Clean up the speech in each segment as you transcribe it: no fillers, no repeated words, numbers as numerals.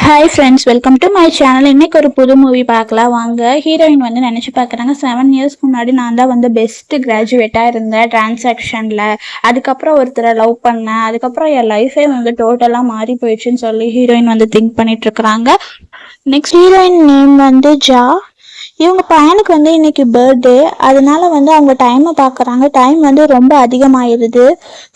Hi friends, welcome to my channel. இன்னைக்கு ஒரு புது மூவி பார்க்கலாம் வாங்க. ஹீரோயின் வந்து நினச்சி பார்க்குறாங்க, 7 இயர்ஸ்க்கு முன்னாடி நான் தான் வந்து பெஸ்ட் கிராஜுவேட்டாக இருந்தேன் டிரான்சாக்ஷனில். அதுக்கப்புறம் ஒருத்தரை லவ் பண்ணேன், அதுக்கப்புறம் என் லைஃபே வந்து டோட்டலாக மாறி போயிடுச்சுன்னு சொல்லி ஹீரோயின் வந்து திங்க் பண்ணிட்டு இருக்கிறாங்க. நெக்ஸ்ட் ஹீரோயின் நேம் வந்து ஜா. இவங்க பையனுக்கு வந்து இன்னைக்கு பர்த்டே, அதனால வந்து அவங்க டைமை பார்க்குறாங்க. டைம் வந்து ரொம்ப அதிகமாகிடுது.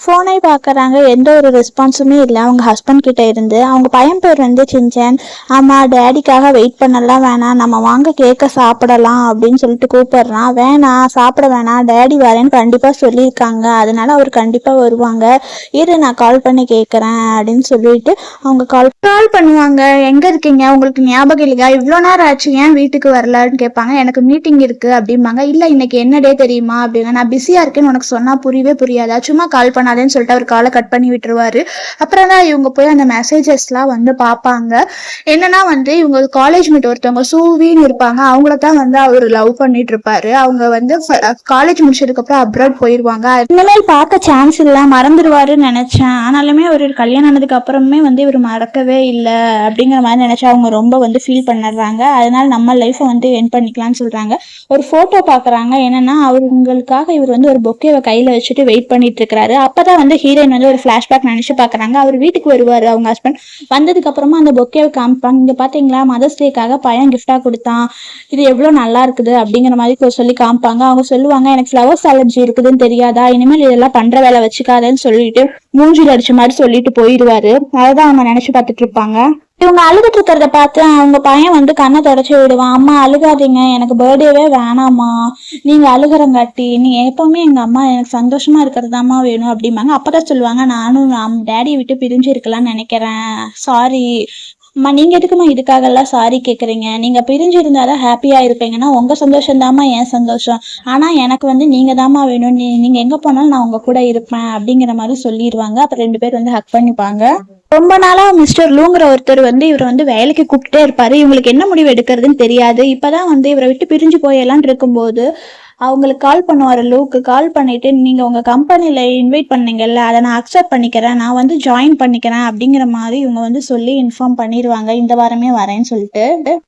ஃபோனை பார்க்குறாங்க, எந்த ஒரு ரெஸ்பான்ஸுமே இல்லை அவங்க ஹஸ்பண்ட் கிட்ட இருந்து. அவங்க பையன் பேர் வந்து சின்சன். ஆமாம், டேடிக்காக வெயிட் பண்ணலாம் வேணாம், நம்ம வாங்க கேக்க சாப்பிடலாம் அப்படின்னு சொல்லிட்டு கூப்பிடுறான். வேணாம், சாப்பிட வேணாம், டேடி வரேன்னு கண்டிப்பாக சொல்லியிருக்காங்க, அதனால அவர் கண்டிப்பாக வருவாங்க, இரு நான் கால் பண்ணி கேட்குறேன் அப்படின்னு சொல்லிட்டு அவங்க கால் பண்ணுவாங்க. எங்கே இருக்கீங்க, உங்களுக்கு ஞாபகம் இல்லையா, இவ்வளோ நேரம் ஆச்சு, ஏன் வீட்டுக்கு வரலான்னு கேட்பாங்க. எனக்கு மீட்டிங் இருக்கு அப்படிம்பாங்க. இல்லை இன்னைக்கு என்ன டே தெரியுமா அப்படின்னா, நான் பிஸியாக இருக்கேன்னு உனக்கு சொன்னால் புரியவே புரியாதா, சும்மா கால் பண்ணாதேன்னு சொல்லிட்டு அவர் காலை கட் பண்ணி விட்டுருவாரு. அப்புறம் தான் இவங்க போய் அந்த மெசேஜஸ்லாம் வந்து பார்ப்பாங்க. என்னன்னா வந்து இவங்க காலேஜ் மேட் ஒருத்தவங்க சூவின்னு இருப்பாங்க, அவங்கள தான் வந்து அவர் லவ் பண்ணிட்டு இருப்பாரு. அவங்க வந்து காலேஜ் முடிச்சதுக்கு அப்புறம் அப்ராட் போயிருவாங்க. இனிமேல் பார்க்க சான்ஸ் இல்லை, மறந்துடுவாருன்னு நினைச்சேன். ஆனாலுமே ஒரு கல்யாணம் ஆனதுக்கு அப்புறமே வந்து இவர் மறக்கவே இல்லை அப்படிங்கிற மாதிரி நினைச்சா அவங்க ரொம்ப வந்து ஃபீல் பண்ணிடுறாங்க. அதனால நம்ம லைஃப்பை வந்து என் பண்ணிக்கலாம்னு சொல்றாங்க. ஒரு போட்டோ பாக்குறாங்க. என்னன்னா அவங்களுக்காக இவர் வந்து ஒரு பொக்கேவை கையில வச்சுட்டு வெயிட் பண்ணிட்டு இருக்காரு. அப்பதான் வந்து ஹீரோயின் வந்து ஒரு பிளாஷ்பேக் நினைச்சு பாக்குறாங்க. அவர் வீட்டுக்கு வருவாரு அவங்க ஹஸ்பண்ட். வந்ததுக்கு அப்புறமா அந்த பொக்கேவை காமிப்பாங்க. இங்க பாத்தீங்களா, மதர்ஸ் டேக்காக பையன் கிஃப்டா கொடுத்தான், இது எவ்வளவு நல்லா இருக்குது அப்படிங்கிற மாதிரி சொல்லி காமிப்பாங்க. அவங்க சொல்லுவாங்க, எனக்கு ஃப்ளவர்ஸ் அலர்ஜி இருக்குதுன்னு தெரியாதா, இனிமேல் இதெல்லாம் பண்ற வேலை வச்சுக்காதேன்னு சொல்லிட்டு மூஞ்சில் அடிச்ச மாதிரி சொல்லிட்டு போயிடுவாரு. அதான் அவங்க நினைச்சு பார்த்துட்டு இருப்பாங்க. இவங்க அழுதுட்டு இருக்கிறத பார்த்து அவங்க பையன் வந்து கண்ணை தொடச்சி விடுவான். அம்மா அழுகாதீங்க, எனக்கு பர்த்டேவே வேணாமா, நீங்க அழுகிறங்காட்டி, நீ எப்பவுமே எங்க அம்மா எனக்கு சந்தோஷமா இருக்கிறதாம்மா வேணும் அப்படிம்பாங்க. அப்பதான் சொல்லுவாங்க, நானும் டேடியை விட்டு பிரிஞ்சு இருக்கலாம்னு நினைக்கிறேன், சாரி அம்மா, நீங்க எதுக்குமா இதுக்காக எல்லாம் சாரி கேக்குறீங்க, நீங்க பிரிஞ்சு இருந்தாதான் ஹாப்பியா இருப்பீங்கன்னா உங்க சந்தோஷம் தாமா என் சந்தோஷம், ஆனா எனக்கு வந்து நீங்க தாமா வேணும், நீங்க எங்க போனாலும் நான் உங்க கூட இருப்பேன் அப்படிங்கிற மாதிரி சொல்லிடுவாங்க. அப்புறம் 2 பேர் வந்து ஹக் பண்ணிப்பாங்க. ரொம்ப நாளா மிஸ்டர் லூங்கிற ஒருத்தர் வந்து இவரை வந்து வேலைக்கு கூப்பிட்டே இருப்பாரு. இவங்களுக்கு என்ன முடிவு எடுக்கிறதுன்னு தெரியாது. இப்பதான் வந்து இவரை விட்டு பிரிஞ்சு போயெல்லாம் இருக்கும்போது அவங்களுக்கு கால் பண்ணுவாரு. லூக்கு கால் பண்ணிட்டு, நீங்க உங்க கம்பெனில இன்வைட் பண்ணீங்கல்ல, அதை நான் அக்செப்ட் பண்ணிக்கிறேன், நான் வந்து ஜாயின் பண்ணிக்கிறேன் அப்படிங்கிற மாதிரி இவங்க வந்து சொல்லி இன்ஃபார்ம் பண்ணிடுவாங்க. இந்த வாரமே வரேன்னு சொல்லிட்டு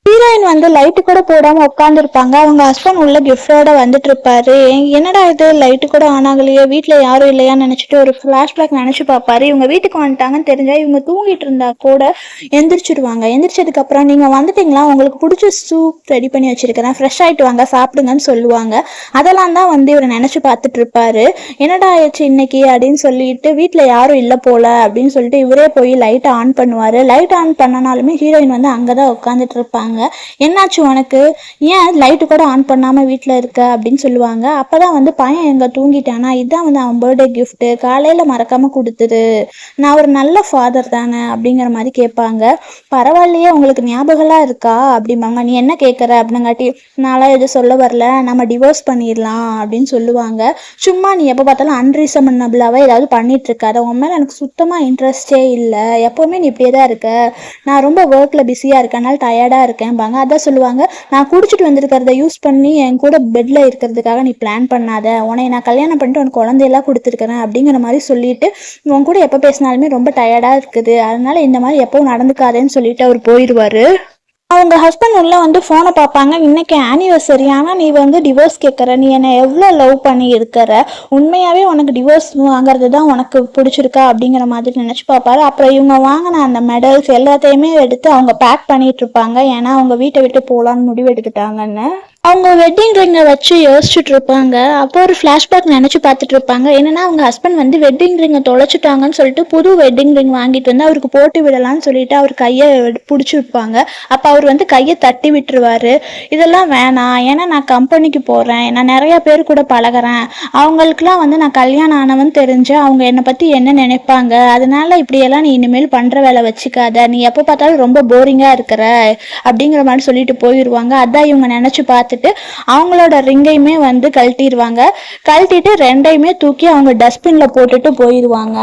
ஹீரோயின் வந்து லைட்டு கூட போடாம உட்கார்ந்து இருப்பாங்க. அவங்க ஹஸ்பண்ட் உள்ள கிஃப்டோட வந்துட்டு இருப்பாரு. என்னடா இது, லைட்டு கூட ஆன் ஆகலையோ, வீட்டுல யாரும் இல்லையான்னு நினைச்சிட்டு ஒரு பிளாஷ்பேக் நினைச்சு பார்ப்பாரு. இவங்க வீட்டுக்கு வந்துட்டாங்கன்னு தெரிஞ்சா இவங்க தூங்கிட்டு இருந்தா கூட எந்திரிச்சிடுவாங்க. எந்திரிச்சதுக்கு அப்புறம், நீங்க வந்துட்டீங்களா, உங்களுக்கு பிடிச்ச சூப் ரெடி பண்ணி வச்சிருக்கிறேன், ஃப்ரெஷ் ஆயிட்டு வாங்க சாப்பிடுங்கன்னு சொல்லுவாங்க. அதெல்லாம் தான் வந்து இவர் நினைச்சு பார்த்துட்டு இருப்பாரு. என்னடா ஆயிடுச்சு இன்னைக்கு அப்படின்னு சொல்லிட்டு, வீட்டுல யாரும் இல்லை போல அப்படின்னு சொல்லிட்டு இவரே போய் லைட்டை ஆன் பண்ணுவாரு. லைட் ஆன் பண்ணனாலுமே ஹீரோயின் வந்து அங்கதான் உட்காந்துட்டு இருப்பாங்க. என்னாச்சு உனக்கு, ஏன் லைட்டு கூட ஆன் பண்ணாம வீட்டுல இருக்க அப்படின்னு சொல்லுவாங்க. அப்பதான் வந்து பையன் எங்க தூங்கிட்டானா, இதுதான் வந்து அவன் பர்த்டே கிஃப்ட், காலையில மறக்காம கொடுத்துரு, நான் ஒரு நல்ல ஃபாதர் தானே அப்படிங்கிற மாதிரி கேட்பாங்க. பரவாயில்லையே, உங்களுக்கு ஞாபகம்லாம் இருக்கா அப்படிம்பாங்க. நீ என்ன கேட்குற அப்படிங்காட்டி, நான்லாம் எதுவும் சொல்ல வரல, நம்ம டிவோர்ஸ் பண்ணிடலாம் அப்படின்னு சொல்லுவாங்க. சும்மா நீ எப்போ பார்த்தாலும் அன்ரீசனபிளாவே ஏதாவது பண்ணிட்டு இருக்காது, உன் மேலே எனக்கு சுத்தமாக இன்ட்ரெஸ்டே இல்லை, எப்போவுமே நீ இப்படியே தான் இருக்க, நான் ரொம்ப ஒர்க்கில் பிஸியாக இருக்கனால டயர்டாக இருக்கேன்பாங்க. அதான் சொல்லுவாங்க, நான் குடிச்சிட்டு வந்திருக்கிறத யூஸ் பண்ணி என் கூட பெட்டில் இருக்கிறதுக்காக நீ பிளான் பண்ணாத, உன்னை நான் கல்யாணம் பண்ணிட்டு உனக்கு குழந்தையெல்லாம் கொடுத்துருக்கிறேன் அப்படிங்கிற மாதிரி சொல்லிட்டு, உன் கூட எப்போ பேசினாலுமே ரொம்ப டயர்டாக இருக்குது, அதனால இந்த மாதிரி எப்பவும் நடந்துக்காதேன்னு சொல்லிட்டு அவர் போயிடுவாரு. அவங்க ஹஸ்பண்ட் உள்ள வந்து ஃபோனை பார்ப்பாங்க. இன்னைக்கு ஆனிவர்சரி, ஆனால் நீ வந்து டிவோர்ஸ் கேட்குற, நீ என்னை எவ்வளோ லவ் பண்ணி இருக்கிற, உண்மையாகவே உனக்கு டிவோர்ஸ் வாங்குறது தான் உனக்கு பிடிச்சிருக்கா அப்படிங்கிற மாதிரி நினச்சி பார்ப்பாரு. அப்புறம் இவங்க வாங்கின அந்த மெடல்ஸ் எல்லாத்தையுமே எடுத்து அவங்க பேக் பண்ணிட்டு இருப்பாங்க. ஏன்னா அவங்க வீட்டை விட்டு போகலான்னு முடிவு எடுத்துட்டாங்கன்னு. அவங்க வெட்டிங் ரிங்கை வச்சு யோசிச்சுட்டு இருப்பாங்க. அப்போ ஒரு ஃப்ளாஷ்பேக் நினச்சி பார்த்துட்டு இருப்பாங்க. என்னன்னா அவங்க ஹஸ்பண்ட் வந்து வெட்டிங் ரிங்கை தொலைச்சிட்டாங்கன்னு சொல்லிட்டு புது வெட்டிங் ரிங் வாங்கிட்டு வந்து அவருக்கு போட்டு விடலான்னு சொல்லிட்டு அவர் கையை பிடிச்சி வைப்பாங்க. அப்போ அவர் வந்து கையை தட்டி விட்டுருவாரு. இதெல்லாம் வேணாம், ஏன்னா நான் கம்பெனிக்கு போகிறேன், நான் நிறையா பேர் கூட பழகிறேன், அவங்களுக்குலாம் வந்து நான் கல்யாணம் ஆனவன் தெரிஞ்சு அவங்க என்னை பற்றி என்ன நினைப்பாங்க, அதனால இப்படியெல்லாம் நீ இனிமேல் பண்ணுற வேலை வச்சுக்காத, நீ எப்போ பார்த்தாலும் ரொம்ப போரிங்காக இருக்கிற அப்படிங்கிற மாதிரி சொல்லிட்டு போயிடுவாங்க. அதான் இவங்க நினச்சி பார்த்துட்டு அவங்களோட ரிங்கையுமே வந்து கழட்டிடுவாங்க. கழட்டிட்டு 2யுமே தூக்கி அவங்க டஸ்ட்பின்ல போட்டுட்டு போயிடுவாங்க.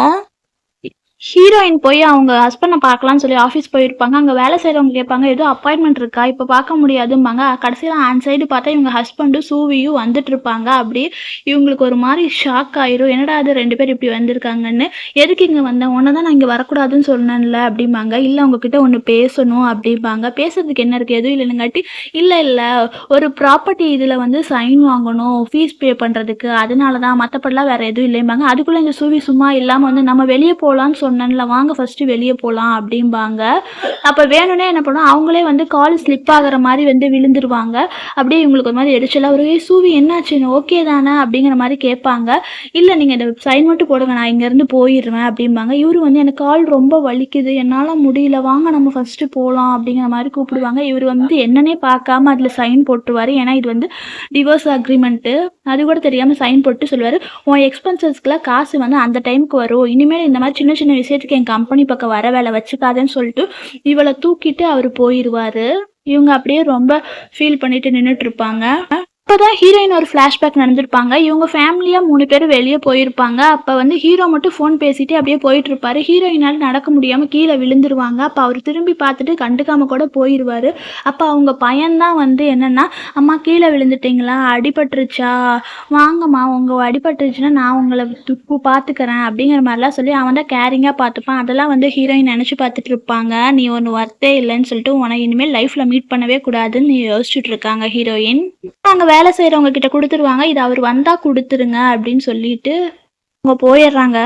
ஹீரோயின் போய் அவங்க ஹஸ்பண்டை பார்க்கலாம்னு சொல்லி ஆஃபீஸ் போயிருப்பாங்க. அங்கே வேலை செய்கிறவங்க கேட்பாங்க, ஏதோ அப்பாயின்மெண்ட் இருக்கா, இப்போ பார்க்க முடியாதும்பாங்க. கடைசியில் அந்த சைடு பார்த்தா இவங்க ஹஸ்பண்டும் சூவியும் வந்துட்டு இருப்பாங்க. அப்படியே இவங்களுக்கு ஒரு மாதிரி ஷாக் ஆயிரும், என்னடா அது 2 பேர் இப்படி வந்திருக்காங்கன்னு. எதுக்கு இங்கே வந்தேன், உன்னை தான் நான் இங்கே வரக்கூடாதுன்னு சொன்னேன்ல அப்படிம்பாங்க. இல்லை உங்ககிட்ட ஒன்று பேசணும் அப்படிம்பாங்க. பேசுறதுக்கு என்ன இருக்குது, எதுவும் இல்லைங்காட்டி, இல்லை இல்லை ஒரு ப்ராப்பர்ட்டி இதில் வந்து சைன் வாங்கணும் ஃபீஸ் பே பண்ணுறதுக்கு, அதனால தான், மற்றப்படலாம் வேறு எதுவும் இல்லைம்பாங்க. அதுக்குள்ளே இந்த சூவி சும்மா இல்லாமல் வந்து நம்ம வெளியே போகலான்னு சொன்னேன்ல, வாங்க ஃபர்ஸ்ட் வெளியே போகலாம் அப்படிம்பாங்க. அப்போ வேணும்னே என்ன பண்ணுவோம், அவங்களே வந்து கால் ஸ்லிப் ஆகிற மாதிரி வந்து விழுந்துருவாங்க. அப்படியே இவங்களுக்கு ஒரு மாதிரி எரிச்சலாக ஒரு சூவி என்னாச்சு, ஓகே தானே அப்படிங்கிற மாதிரி கேட்பாங்க. இல்லை நீங்கள் இந்த சைன் மட்டும் போடுங்க, நான் இங்கேருந்து போயிடுவேன் அப்படிம்பாங்க. இவரு வந்து எனக்கு கால் ரொம்ப வலிக்குது, என்னால் முடியல, வாங்க நம்ம ஃபஸ்ட்டு போகலாம் அப்படிங்கிற மாதிரி கூப்பிடுவாங்க. இவர் வந்து என்னன்னே பார்க்காம அதில் சைன் போட்டுருவார். ஏன்னா இது வந்து டிவோர்ஸ் அக்ரிமெண்ட்டு, அது கூட தெரியாமல் சைன் போட்டு சொல்லுவார், உன் எக்ஸ்பென்சஸ்க்குலாம் காசு வந்து அந்த டைமுக்கு வரும், இனிமேல் இந்த மாதிரி சின்ன சின்ன விஷயத்துக்கு என் கம்பெனி பக்கம் வர வேலை வச்சுக்காதேன்னு சொல்லிட்டு இவளை தூக்கிட்டு அவர் போயிடுவார். இவங்க அப்படியே ரொம்ப ஃபீல் பண்ணிட்டு நின்றுட்டு இருப்பாங்க. அப்போதான் ஹீரோயின் ஒரு ஃப்ளாஷ்பேக் நடந்திருப்பாங்க. இவங்க ஃபேமிலியாக 3 பேர் வெளியே போயிருப்பாங்க. அப்போ வந்து ஹீரோ மட்டும் ஃபோன் பேசிட்டு அப்படியே போயிட்டு இருப்பாரு. ஹீரோயினால் நடக்க முடியாமல் கீழே விழுந்துருவாங்க. அப்போ அவர் திரும்பி பார்த்துட்டு கண்டுக்காம கூட போயிடுவார். அப்போ அவங்க பையன்தான் வந்து என்னென்னா, அம்மா கீழே விழுந்துட்டிங்களா, அடிபட்டுருச்சா, வாங்கம்மா உங்கள் அடிபட்டுருச்சுன்னா நான் உங்களை பார்த்துக்கிறேன் அப்படிங்கிற மாதிரிலாம் சொல்லி அவன் தான் கேரிங்காக பார்த்துப்பான். அதெல்லாம் வந்து ஹீரோயின் நினச்சி பார்த்துட்டு இருப்பாங்க. நீ ஒன்று வர்த்தே இல்லைன்னு சொல்லிட்டு உனக்கு இனிமேல் லைஃப்பில் மீட் பண்ணவே கூடாதுன்னு நீ யோசிச்சுட்டு இருக்காங்க ஹீரோயின். அங்கே வேலை செய்கிறவங்க கிட்ட கொடுத்துருவாங்க, இது அவர் வந்தால் கொடுத்துருங்க அப்படின்னு சொல்லிட்டு அவங்க போயிடுறாங்க.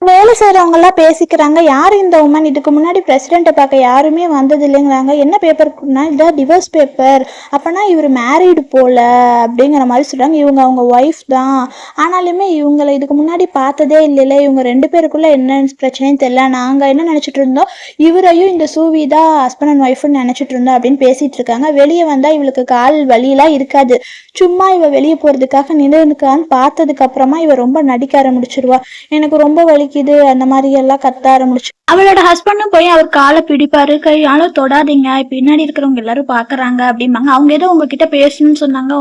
வேலை செய்கிறவங்கெல்லாம் பேசிக்கிறாங்க, யார் இந்த உமன், இதுக்கு முன்னாடி பிரசிடெண்ட்டை பார்க்க யாருமே வந்தது இல்லைங்கிறாங்க. என்ன பேப்பர்னா இதான் டிவோர்ஸ் பேப்பர், அப்போனா இவர் மேரீடு போல அப்படிங்கிற மாதிரி சொல்கிறாங்க. இவங்க அவங்க ஒய்ஃப் தான், ஆனாலுமே இவங்களை இதுக்கு முன்னாடி பார்த்ததே இல்லைல்ல, இவங்க 2 பேருக்குள்ளே என்ன பிரச்சனைன்னு தெரியல, நாங்கள் என்ன நினச்சிட்டு இருந்தோம், இவரையும் இந்த சூவி தான் ஹஸ்பண்ட் அண்ட் ஒய்ஃப்னு நினச்சிட்டு இருந்தோம் அப்படின்னு பேசிகிட்டு இருக்காங்க. வெளியே வந்தால் இவளுக்கு கால் வலியெல்லாம் இருக்காது, சும்மா இவ வெளியே போகிறதுக்காக நின்றுக்கான்னு பார்த்ததுக்கப்புறமா இவ ரொம்ப நடிக்க ஆரம்பிச்சிருவா. எனக்கு ரொம்ப வலிக்குது அந்த மாதிரி எல்லாம் கத்த ஆரம்பிச்சு. அவளோட ஹஸ்பண்டும் போய் அவர் காலை பிடிப்பாரு, கையாலும் தொடாதீங்க, பின்னாடி இருக்கிறவங்க எல்லாரும் பாக்குறாங்க அப்படிம்பாங்க. அவங்க ஏதோ உங்ககிட்ட பேசணும்னு சொன்னாங்க,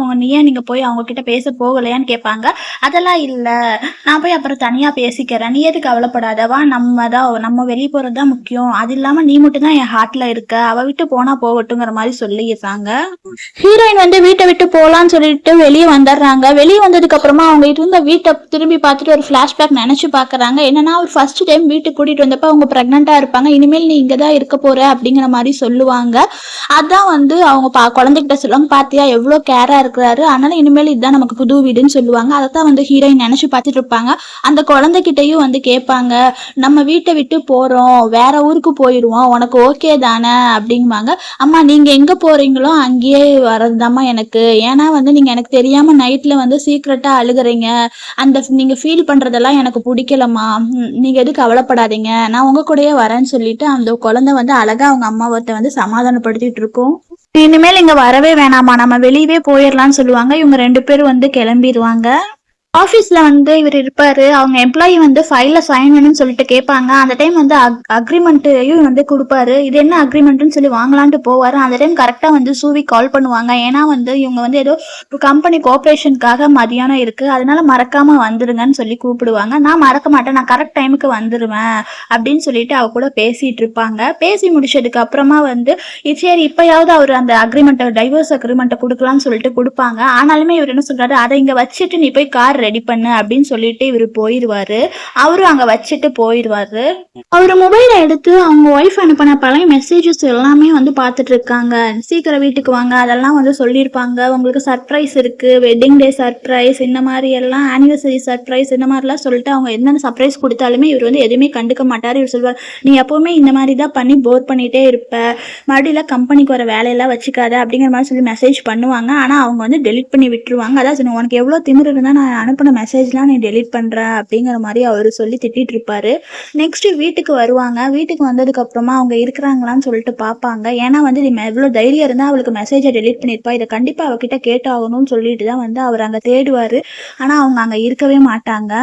நீங்க போய் அவங்க கிட்ட பேச போகலையான்னு கேட்பாங்க. அதெல்லாம் இல்ல, நான் போய் அப்புறம் தனியா பேசிக்கிறேன், நீ எதுக்கு கவலைப்படாதவா, நம்ம வெளியே போறதுதான் முக்கியம், அது இல்லாம நீ மட்டும் தான் என் ஹார்ட்ல இருக்க, அவ விட்டு போனா போகட்டுங்கிற மாதிரி சொல்லிடுறாங்க. ஹீரோயின் வந்து வீட்டை விட்டு போலான்னு சொல்லிட்டு வெளியே வந்துடுறாங்க. வெளியே வந்ததுக்கு அப்புறமா அவங்க இருந்த வீட்டை திரும்பி பார்த்துட்டு ஒரு ஃபிளாஷ்பேக் நினைச்சு பாக்குறாங்க. என்னன்னா அவர் ஃபர்ஸ்ட் டைம் வீட்டுக்கு கூட்டிட்டு வந்தப்ப அவங்க பிரெக்னெண்டா இருப்பாங்க, இனிமேல் நீ இங்கதான் இருக்க போற அப்படிங்கிற மாதிரி சொல்லுவாங்க. அதான் வந்து அவங்க குழந்தைகிட்ட சொல்லுவாங்க, பாத்தியா எவ்வளவு கேரா இருக்கிறாரு, அதனால இனிமேல் இதுதான் நமக்கு புது வீடுன்னு சொல்லுவாங்க. அதைத்தான் வந்து ஹீரோயின் நினைச்சு பார்த்துட்டு இருப்பாங்க. அந்த குழந்தைகிட்டையும் வந்து கேட்பாங்க, நம்ம வீட்டை விட்டு போறோம், வேற ஊருக்கு போயிடுவோம், உனக்கு ஓகே தானே அப்படிங்குவாங்க. அம்மா நீங்க எங்க போறீங்களோ அங்கேயே வரதுதாம்மா எனக்கு, ஏன்னா வந்து நீங்க எனக்கு தெரியாம நைட்ல வந்து சீக்கிரட்டா அழுகுறீங்க, அந்த நீங்க ஃபீல் பண்றதெல்லாம் எனக்கு பிடிக்கலம்மா, நீங்க எதுவும் கவலைப்படாதீங்க, நான் உங்க கூடயே வரேன்னு சொல்லிட்டு அந்த குழந்தை வந்து அழகா அவங்க அம்மாவத்தை வந்து சமாதானப்படுத்திட்டு இருக்கும். இனிமேல் இங்க வரவே வேணாமா, நம்ம வெளியவே போயிடலாம்னு சொல்லுவாங்க. இவங்க 2 பேரும் வந்து கிளம்பிடுவாங்க. ஆஃபீஸில் வந்து இவர் இருப்பார். அவங்க எம்ப்ளாயி வந்து ஃபைலில் சைன் வேணும்னு சொல்லிட்டு கேட்பாங்க. அந்த டைம் வந்து அக்ரிமெண்ட்டையும் வந்து கொடுப்பாரு. இது என்ன அக்ரிமெண்ட்டுன்னு சொல்லி வாங்கலான்ட்டு போவார். அந்த டைம் கரெக்டாக வந்து சூவி கால் பண்ணுவாங்க. ஏன்னா வந்து இவங்க வந்து ஏதோ கம்பெனி கோஆப்ரேஷனுக்காக மதியானம் இருக்குது, அதனால மறக்காமல் வந்துடுங்கன்னு சொல்லி கூப்பிடுவாங்க. நான் மறக்க மாட்டேன், நான் கரெக்ட் டைமுக்கு வந்துடுவேன் அப்படின்னு சொல்லிட்டு அவ கூட பேசிகிட்டு இருப்பாங்க. பேசி முடிச்சதுக்கு அப்புறமா வந்து சரி இப்போயாவது அவர் அந்த அக்ரிமெண்ட்டை டைவர்ஸ் அக்ரிமெண்ட்டை கொடுக்கலான்னு சொல்லிட்டு கொடுப்பாங்க. ஆனாலுமே இவர் என்ன சொல்கிறாரு, அதை இங்கே வச்சுட்டு நீ போய் கார் ரெடி பண்ணு அப்படின்னு சொல்லிட்டு இவர் போயிடுவாரு. அவரும் அங்க வச்சுட்டு போயிடுவாரு. அவர் மொபைலை எடுத்து அவங்க ஒய்ஃப் அனுப்பின பழைய மெசேஜஸ் எல்லாமே வந்து பார்த்துட்டு இருக்காங்க. சீக்கிரம் வீட்டுக்கு வாங்க, அதெல்லாம் வந்து சொல்லியிருப்பாங்க, உங்களுக்கு சர்ப்ரைஸ் இருக்கு, வெட்டிங் டே சர்ப்ரைஸ், இந்த மாதிரி எல்லாம் ஆனிவர்சரி சர்ப்ரைஸ், இந்த மாதிரிலாம் சொல்லிட்டு அவங்க என்னென்ன சர்ப்ரைஸ் கொடுத்தாலுமே இவர் வந்து எதுவுமே கண்டுக்க மாட்டார். இவர் சொல்வார், நீ எப்பவுமே இந்த மாதிரி தான் பண்ணி போர் பண்ணிட்டே இருப்ப, மறுபடியும் கம்பெனிக்கு வர வேலையெல்லாம் வச்சுக்காத அப்படிங்கிற மாதிரி சொல்லி மெசேஜ் பண்ணுவாங்க. ஆனால் அவங்க வந்து டெலிட் பண்ணி விட்டுருவாங்க. அதான் சொன்னேன், உனக்கு எவ்வளோ திமிரு இருந்தால் நான் அனுப்பின மெசேஜ்லாம் நீ டெலிட் பண்ணுற அப்படிங்கிற மாதிரி அவர் சொல்லி திட்டிகிட்டு இருப்பார். நெக்ஸ்ட்டு வீட்டுக்கு வருவாங்க. வீட்டுக்கு வந்ததுக்கப்புறமா அவங்க இருக்கிறாங்களான்னு சொல்லிட்டு பார்ப்பாங்க. ஏன்னா வந்து நீ எவ்வளோ தைரியம் இருந்தால் அவளுக்கு மெசேஜை டெலிட் பண்ணியிருப்பா, இதை கண்டிப்பாக அவகிட்ட கேட்டாகணும்னு சொல்லிட்டு தான் வந்து அவர் அங்கே தேடுவார். ஆனால் அவங்க அங்கே இருக்கவே மாட்டாங்க.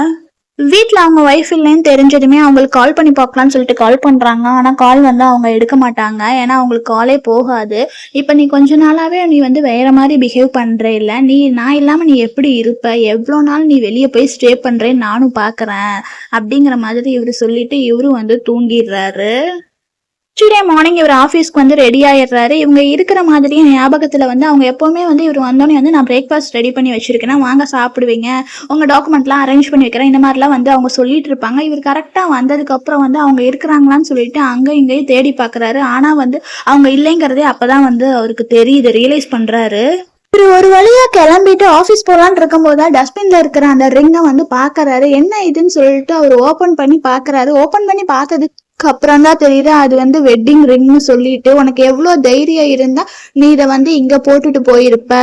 வீட்டில் அவங்க ஒய்ஃப் இல்லைன்னு தெரிஞ்சதுமே அவங்களுக்கு கால் பண்ணி பார்க்கலான்னு சொல்லிட்டு கால் பண்ணுறாங்க. ஆனால் கால் வந்து அவங்க எடுக்க மாட்டாங்க, ஏன்னா அவங்களுக்கு காலே போகாது. இப்போ நீ கொஞ்ச நாளாகவே நீ வந்து வேறு மாதிரி பிஹேவ் பண்ணுற, இல்லை நீ நான் இல்லாமல் நீ எப்படி இருப்ப, எவ்வளோ நாள் நீ வெளியே போய் ஸ்டே பண்ணுறேன்னு நானும் பார்க்குறேன் அப்படிங்கிற மாதிரி இவர் சொல்லிட்டு இவரும் வந்து தூங்கிடுறாரு. நெக்ஸ்ட் மார்னிங் இவர் ஆஃபீஸ்க்கு வந்து ரெடி ஆயிடுறாரு. இவங்க இருக்கிற மாதிரியே ஞாபகத்தில் வந்து அவங்க எப்போவுமே வந்து இவர் வந்தோடனே வந்து நான் பிரேக்ஃபாஸ்ட் ரெடி பண்ணி வச்சிருக்கேன், வாங்க சாப்பிடுவீங்க, உங்கள் டாக்குமெண்ட்லாம் அரேஞ்ச் பண்ணி வைக்கிறேன், இந்த மாதிரிலாம் வந்து அவங்க சொல்லிட்டு இருப்பாங்க. இவர் கரெக்டாக வந்ததுக்கப்புறம் வந்து அவங்க இருக்கிறாங்களான்னு சொல்லிட்டு அங்கே இங்கேயும் தேடி பார்க்குறாரு. ஆனால் வந்து அவங்க இல்லைங்கிறதே அப்போ தான் வந்து அவருக்கு தெரியுது, ரியலைஸ் பண்ணுறாரு. இவர் ஒரு வழியா கிளம்பிட்டு ஆஃபீஸ் போகலான்னு இருக்கும்போது தான் டஸ்ட்பின்ல இருக்கிற அந்த ரிங்கை வந்து பார்க்கறாரு. என்ன இதுன்னு சொல்லிட்டு அவர் ஓப்பன் பண்ணி பார்க்கறாரு. ஓப்பன் பண்ணி பார்த்ததுக்கு அப்புறம் தான் தெரியுது அது வந்து வெட்டிங் ரிங்னு சொல்லிட்டு, உனக்கு எவ்வளோ தைரியம் இருந்தா நீ இதை வந்து இங்க போட்டுட்டு போயிருப்ப,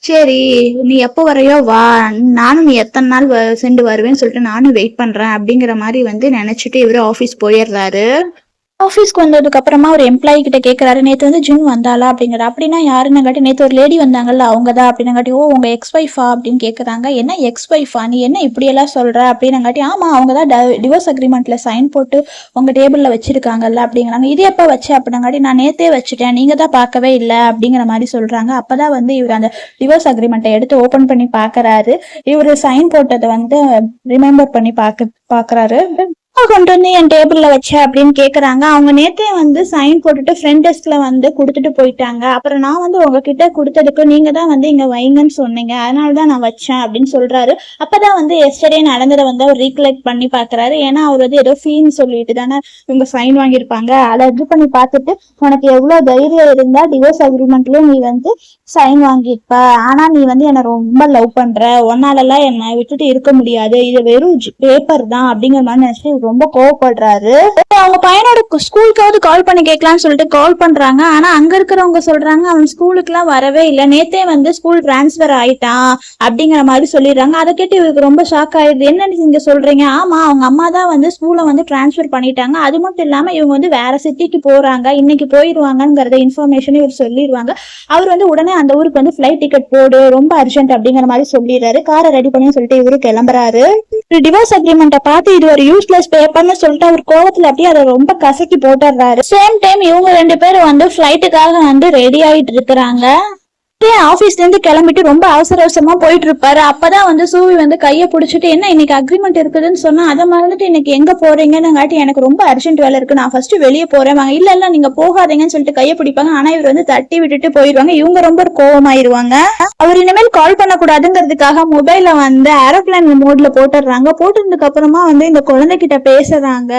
சரி நீ எப்போ வரையோ வா, நானும் நீ எத்தனை நாள் சென்று வருவேன்னு சொல்லிட்டு நானும் வெயிட் பண்றேன் அப்படிங்கிற மாதிரி வந்து நினைச்சிட்டு இவரு ஆஃபீஸ் போயிடுறாரு. ஆஃபீஸ்க்கு வந்ததுக்கு அப்புறமா ஒரு எம்ப்ளாயி கிட்ட கேட்கறாரு, நேற்று வந்து ஜிம் வந்தாளா அப்படிங்கிற. அப்படின்னா யாருன்னு காட்டி, நேற்று ஒரு லேடி வந்தாங்கல்ல அவங்க தான் அப்படின்னு காட்டி. ஓ உங்க எக்ஸ் ஒய்ஃபா அப்படின்னு கேட்குறாங்க. என்ன எக்ஸ் ஒய்ஃபா, நீ என்ன இப்படியெல்லாம் சொல்ற அப்படின்னு காட்டி. ஆமா அவங்க தான் டிவோர்ஸ் அக்ரிமெண்ட்ல சைன் போட்டு உங்க டேபிள்ல வச்சிருக்காங்கல்ல அப்படிங்கிறாங்க. இது எப்போ வச்சு அப்படிங்காட்டி, நான் நேத்தே வச்சுட்டேன், நீங்க தான் பார்க்கவே இல்லை அப்படிங்கிற மாதிரி சொல்றாங்க. அப்பதான் வந்து இவர் அந்த டிவோர்ஸ் அக்ரிமெண்ட்டை எடுத்து ஓபன் பண்ணி பாக்குறாரு. இவர் சைன் போட்டதை வந்து ரிமெம்பர் பண்ணி பாக்குறாரு. கொண்டு வந்து என் டேபிள்ல வச்ச அப்படின்னு கேக்குறாங்க. அவங்க நேத்தே வந்து சைன் போட்டுட்டு ஃப்ரண்ட் டெஸ்க்ல வந்து கொடுத்துட்டு போயிட்டாங்க. அப்புறம் நான் வந்து உங்ககிட்ட கொடுத்ததுக்கு நீங்க தான் வந்து இங்க வைங்கன்னு சொன்னீங்க, அதனாலதான் நான் வச்சேன் அப்படின்னு சொல்றாரு. அப்பதான் வந்து எஸ்டர்டே நடந்ததை வந்து அவர் ரீகலெக்ட் பண்ணி பாக்குறாரு. ஏன்னா அவர் வந்து ஏதோ ஃபீன்னு சொல்லிட்டு தானே இவங்க சைன் வாங்கியிருப்பாங்க. அதை இது பண்ணி பார்த்துட்டு, உனக்கு எவ்வளவு தைரியம் இருந்தா டிவோர்ஸ் அக்ரிமெண்ட்லயும் நீ வந்து சைன் வாங்கியிருப்ப, ஆனா நீ வந்து என்னை ரொம்ப லவ் பண்ற, ஒன்னாலெல்லாம் என்னை விட்டுட்டு இருக்க முடியாது, இது வெறும் பேப்பர் தான் அப்படிங்கிற மாதிரி நினைச்சிட்டு ரொம்ப கோவப்படுறாரு. அவங்க பையனோட ஸ்கூலுக்காவது கால் பண்ணி கேட்கலாம்னு சொல்லிட்டு கால் பண்றாங்க. ஆனா அங்க இருக்கிறவங்க சொல்றாங்க அவன் ஸ்கூலுக்கு எல்லாம் வரவே இல்லை, நேத்தே வந்து ஸ்கூல் டிரான்ஸ்பர் ஆயிட்டான் அப்படிங்கிற மாதிரி சொல்லிடுறாங்க. அதை கேட்டு இவருக்கு ரொம்ப ஷாக் ஆயிடுது. என்ன நீங்க சொல்றீங்க? ஆமா அவங்க அம்மா தான் வந்து ஸ்கூலை வந்து டிரான்ஸ்பர் பண்ணிட்டாங்க, அது மட்டும் இல்லாம இவங்க வந்து வேற சிட்டிக்கு போறாங்க, இன்னைக்கு போயிருவாங்கிறத இன்ஃபர்மேஷன் இவர் சொல்லிடுவாங்க. அவர் வந்து உடனே அந்த ஊருக்கு வந்து ஃபிளைட் டிக்கெட் போடு, ரொம்ப அர்ஜென்ட் அப்படிங்கிற மாதிரி சொல்லிடுறாரு. காரை ரெடி பண்ணி சொல்லிட்டு இவரு கிளம்புறாரு. டிவோர்ஸ் அக்ரிமெண்ட்டை பார்த்து இது ஒரு யூஸ்லெஸ் பேப்பர்னு சொல்லிட்டு அவர் கோவத்துல அப்படியே அதை ரொம்ப கசக்கி போட்டுறாரு. சேம் டைம் இவங்க ரெண்டு பேரும் வந்து ஃபிளைட்டுக்காக வந்து ரெடி ஆயிட்டு இருக்கிறாங்க. ஆபீஸ்ல இருந்து கிளம்பிட்டு ரொம்ப அவசரமா போயிட்டு இருப்பாரு. அப்பதான் வந்து சூவி வந்து கையை பிடிச்சிட்டு, என்ன இன்னைக்கு அக்ரிமெண்ட் இருக்குதுன்னு சொன்னா அதை மறந்துட்டு இன்னைக்கு எங்க போறீங்கன்னு காட்டி, எனக்கு ரொம்ப அர்ஜென்ட் வேலை இருக்கு, நான் ஃபர்ஸ்ட் வெளியே போறேன், இல்ல நீங்க போகாதீங்கன்னு சொல்லிட்டு கையை பிடிப்பாங்க. ஆனா இவர் வந்து தட்டி விட்டுட்டு போயிடுவாங்க. இவங்க ரொம்ப கோவமாயிருவாங்க. அவர் இனிமேல் கால் பண்ணக்கூடாதுங்கிறதுக்காக மொபைல வந்து ஏரோப்ளேன் மோட்ல போட்டுடுறாங்க. போட்டதுக்கு அப்புறமா வந்து இந்த குழந்தைகிட்ட பேசுறாங்க.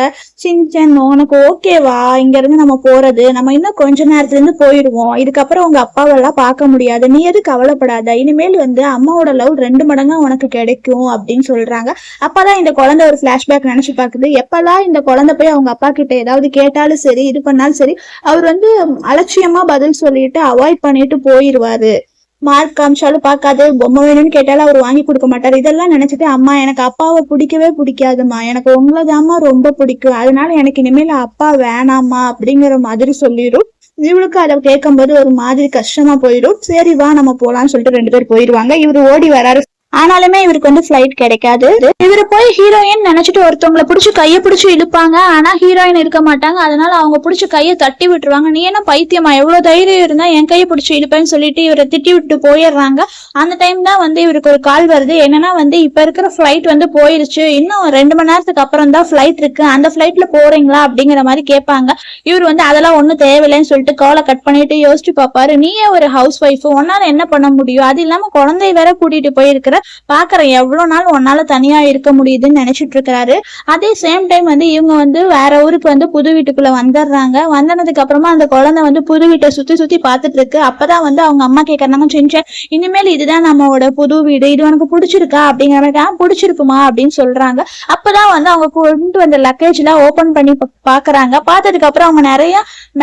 சின்சன் உனக்கு ஓகேவா இங்க இருந்து நம்ம போறது, நம்ம இன்னும் கொஞ்ச நேரத்துல இருந்து போயிடுவோம், இதுக்கப்புறம் உங்க அப்பாவெல்லாம் பார்க்க முடியாது, நீ எது கவலைப்படாத, இனிமேல் வந்து அம்மாவோட லவ் 2 மடங்கா உனக்கு கிடைக்கும் அப்படின்னு சொல்றாங்க. அப்பதான் இந்த குழந்தை ஒரு பிளாஷ்பேக் நினைச்சு பாக்குது. எப்பெல்லாம் இந்த குழந்தை போய் அவங்க அப்பா கிட்ட ஏதாவது கேட்டாலும் சரி, இது பண்ணாலும் சரி, அவர் வந்து அலட்சியமா பதில் சொல்லிட்டு அவாய்ட் பண்ணிட்டு போயிருவாரு. மார்க் காமிச்சாலும் பார்க்காது, பொம்மை வேணும்னு கேட்டாலும் அவர் வாங்கி கொடுக்க மாட்டாரு. இதெல்லாம் நினைச்சிட்டு, அம்மா எனக்கு அப்பாவை பிடிக்கவே பிடிக்காதுமா, எனக்கு உங்களதாம்மா ரொம்ப பிடிக்கும், அதனால எனக்கு இனிமேல் அப்பா வேணாமா அப்படிங்கிற மாதிரி சொல்லிடும். இவளுக்கு அதை கேட்கும் போது ஒரு மாதிரி கஷ்டமா போயிடும். சரி வா நம்ம போலான்னு சொல்லிட்டு 2 பேர் போயிருவாங்க. இவரு ஓடி வராரு. ஆனாலுமே இவருக்கு வந்து ஃபிளைட் கிடைக்காது. இவரு போய் ஹீரோயின் நினைச்சிட்டு ஒருத்தவங்களை பிடிச்சி கையை பிடிச்சி இழுப்பாங்க. ஆனா ஹீரோயின் இருக்க மாட்டாங்க. அதனால அவங்க பிடிச்சி கையை தட்டி விட்டுருவாங்க. நீ என்ன பைத்தியமா, எவ்வளவு தைரியம் இருந்தா என் கையை பிடிச்சி இழுப்பேன்னு சொல்லிட்டு இவரை திட்டி விட்டு போயிடுறாங்க. அந்த டைம் தான் வந்து இவருக்கு ஒரு கால் வருது. என்னன்னா வந்து இப்ப இருக்கிற ஃபிளைட் வந்து போயிருச்சு, இன்னும் 2 மணி நேரத்துக்கு அப்புறம் தான் ஃபிளைட் இருக்கு, அந்த ஃபிளைட்ல போறீங்களா அப்படிங்கிற மாதிரி கேட்பாங்க. இவர் வந்து அதெல்லாம் ஒன்னும் தேவையில்லைன்னு சொல்லிட்டு காலை கட் பண்ணிட்டு யோசிச்சு பாப்பாரு. நீயே ஒரு ஹவுஸ் ஒய்ஃப், உன்னால என்ன பண்ண முடியும், அது இல்லாம குழந்தை வேற கூட்டிட்டு போயிருக்கிற, பாக்குறேன் எவ்வளவு நாள் உன்னால தனியா இருக்க முடியுதுன்னு நினைச்சிட்டு இருக்கிறாரு. அதே சேம் டைம் வந்து இவங்க வந்து வேற ஊருக்கு வந்து புது வீட்டுக்குள்ள வந்துடுறாங்க. வந்ததுக்கு அப்புறமா அந்த குழந்தை வந்து புது வீட்டை சுத்தி சுத்தி பாத்துட்டு இருக்கு. அப்பதான் வந்து அவங்க அம்மா கேக்குறாங்க, சின்சன் இனிமேல் இதுதான் நம்மளோட புது வீடு, இது உனக்கு பிடிச்சிருக்கா அப்படிங்கிற மாதிரி. பிடிச்சிருக்குமா அப்படின்னு சொல்றாங்க. அப்பதான் வந்து அவங்க கொண்டு வந்த லக்கேஜ் எல்லாம் ஓபன் பண்ணி பாக்குறாங்க. பார்த்ததுக்கு அப்புறம் அவங்க நிறைய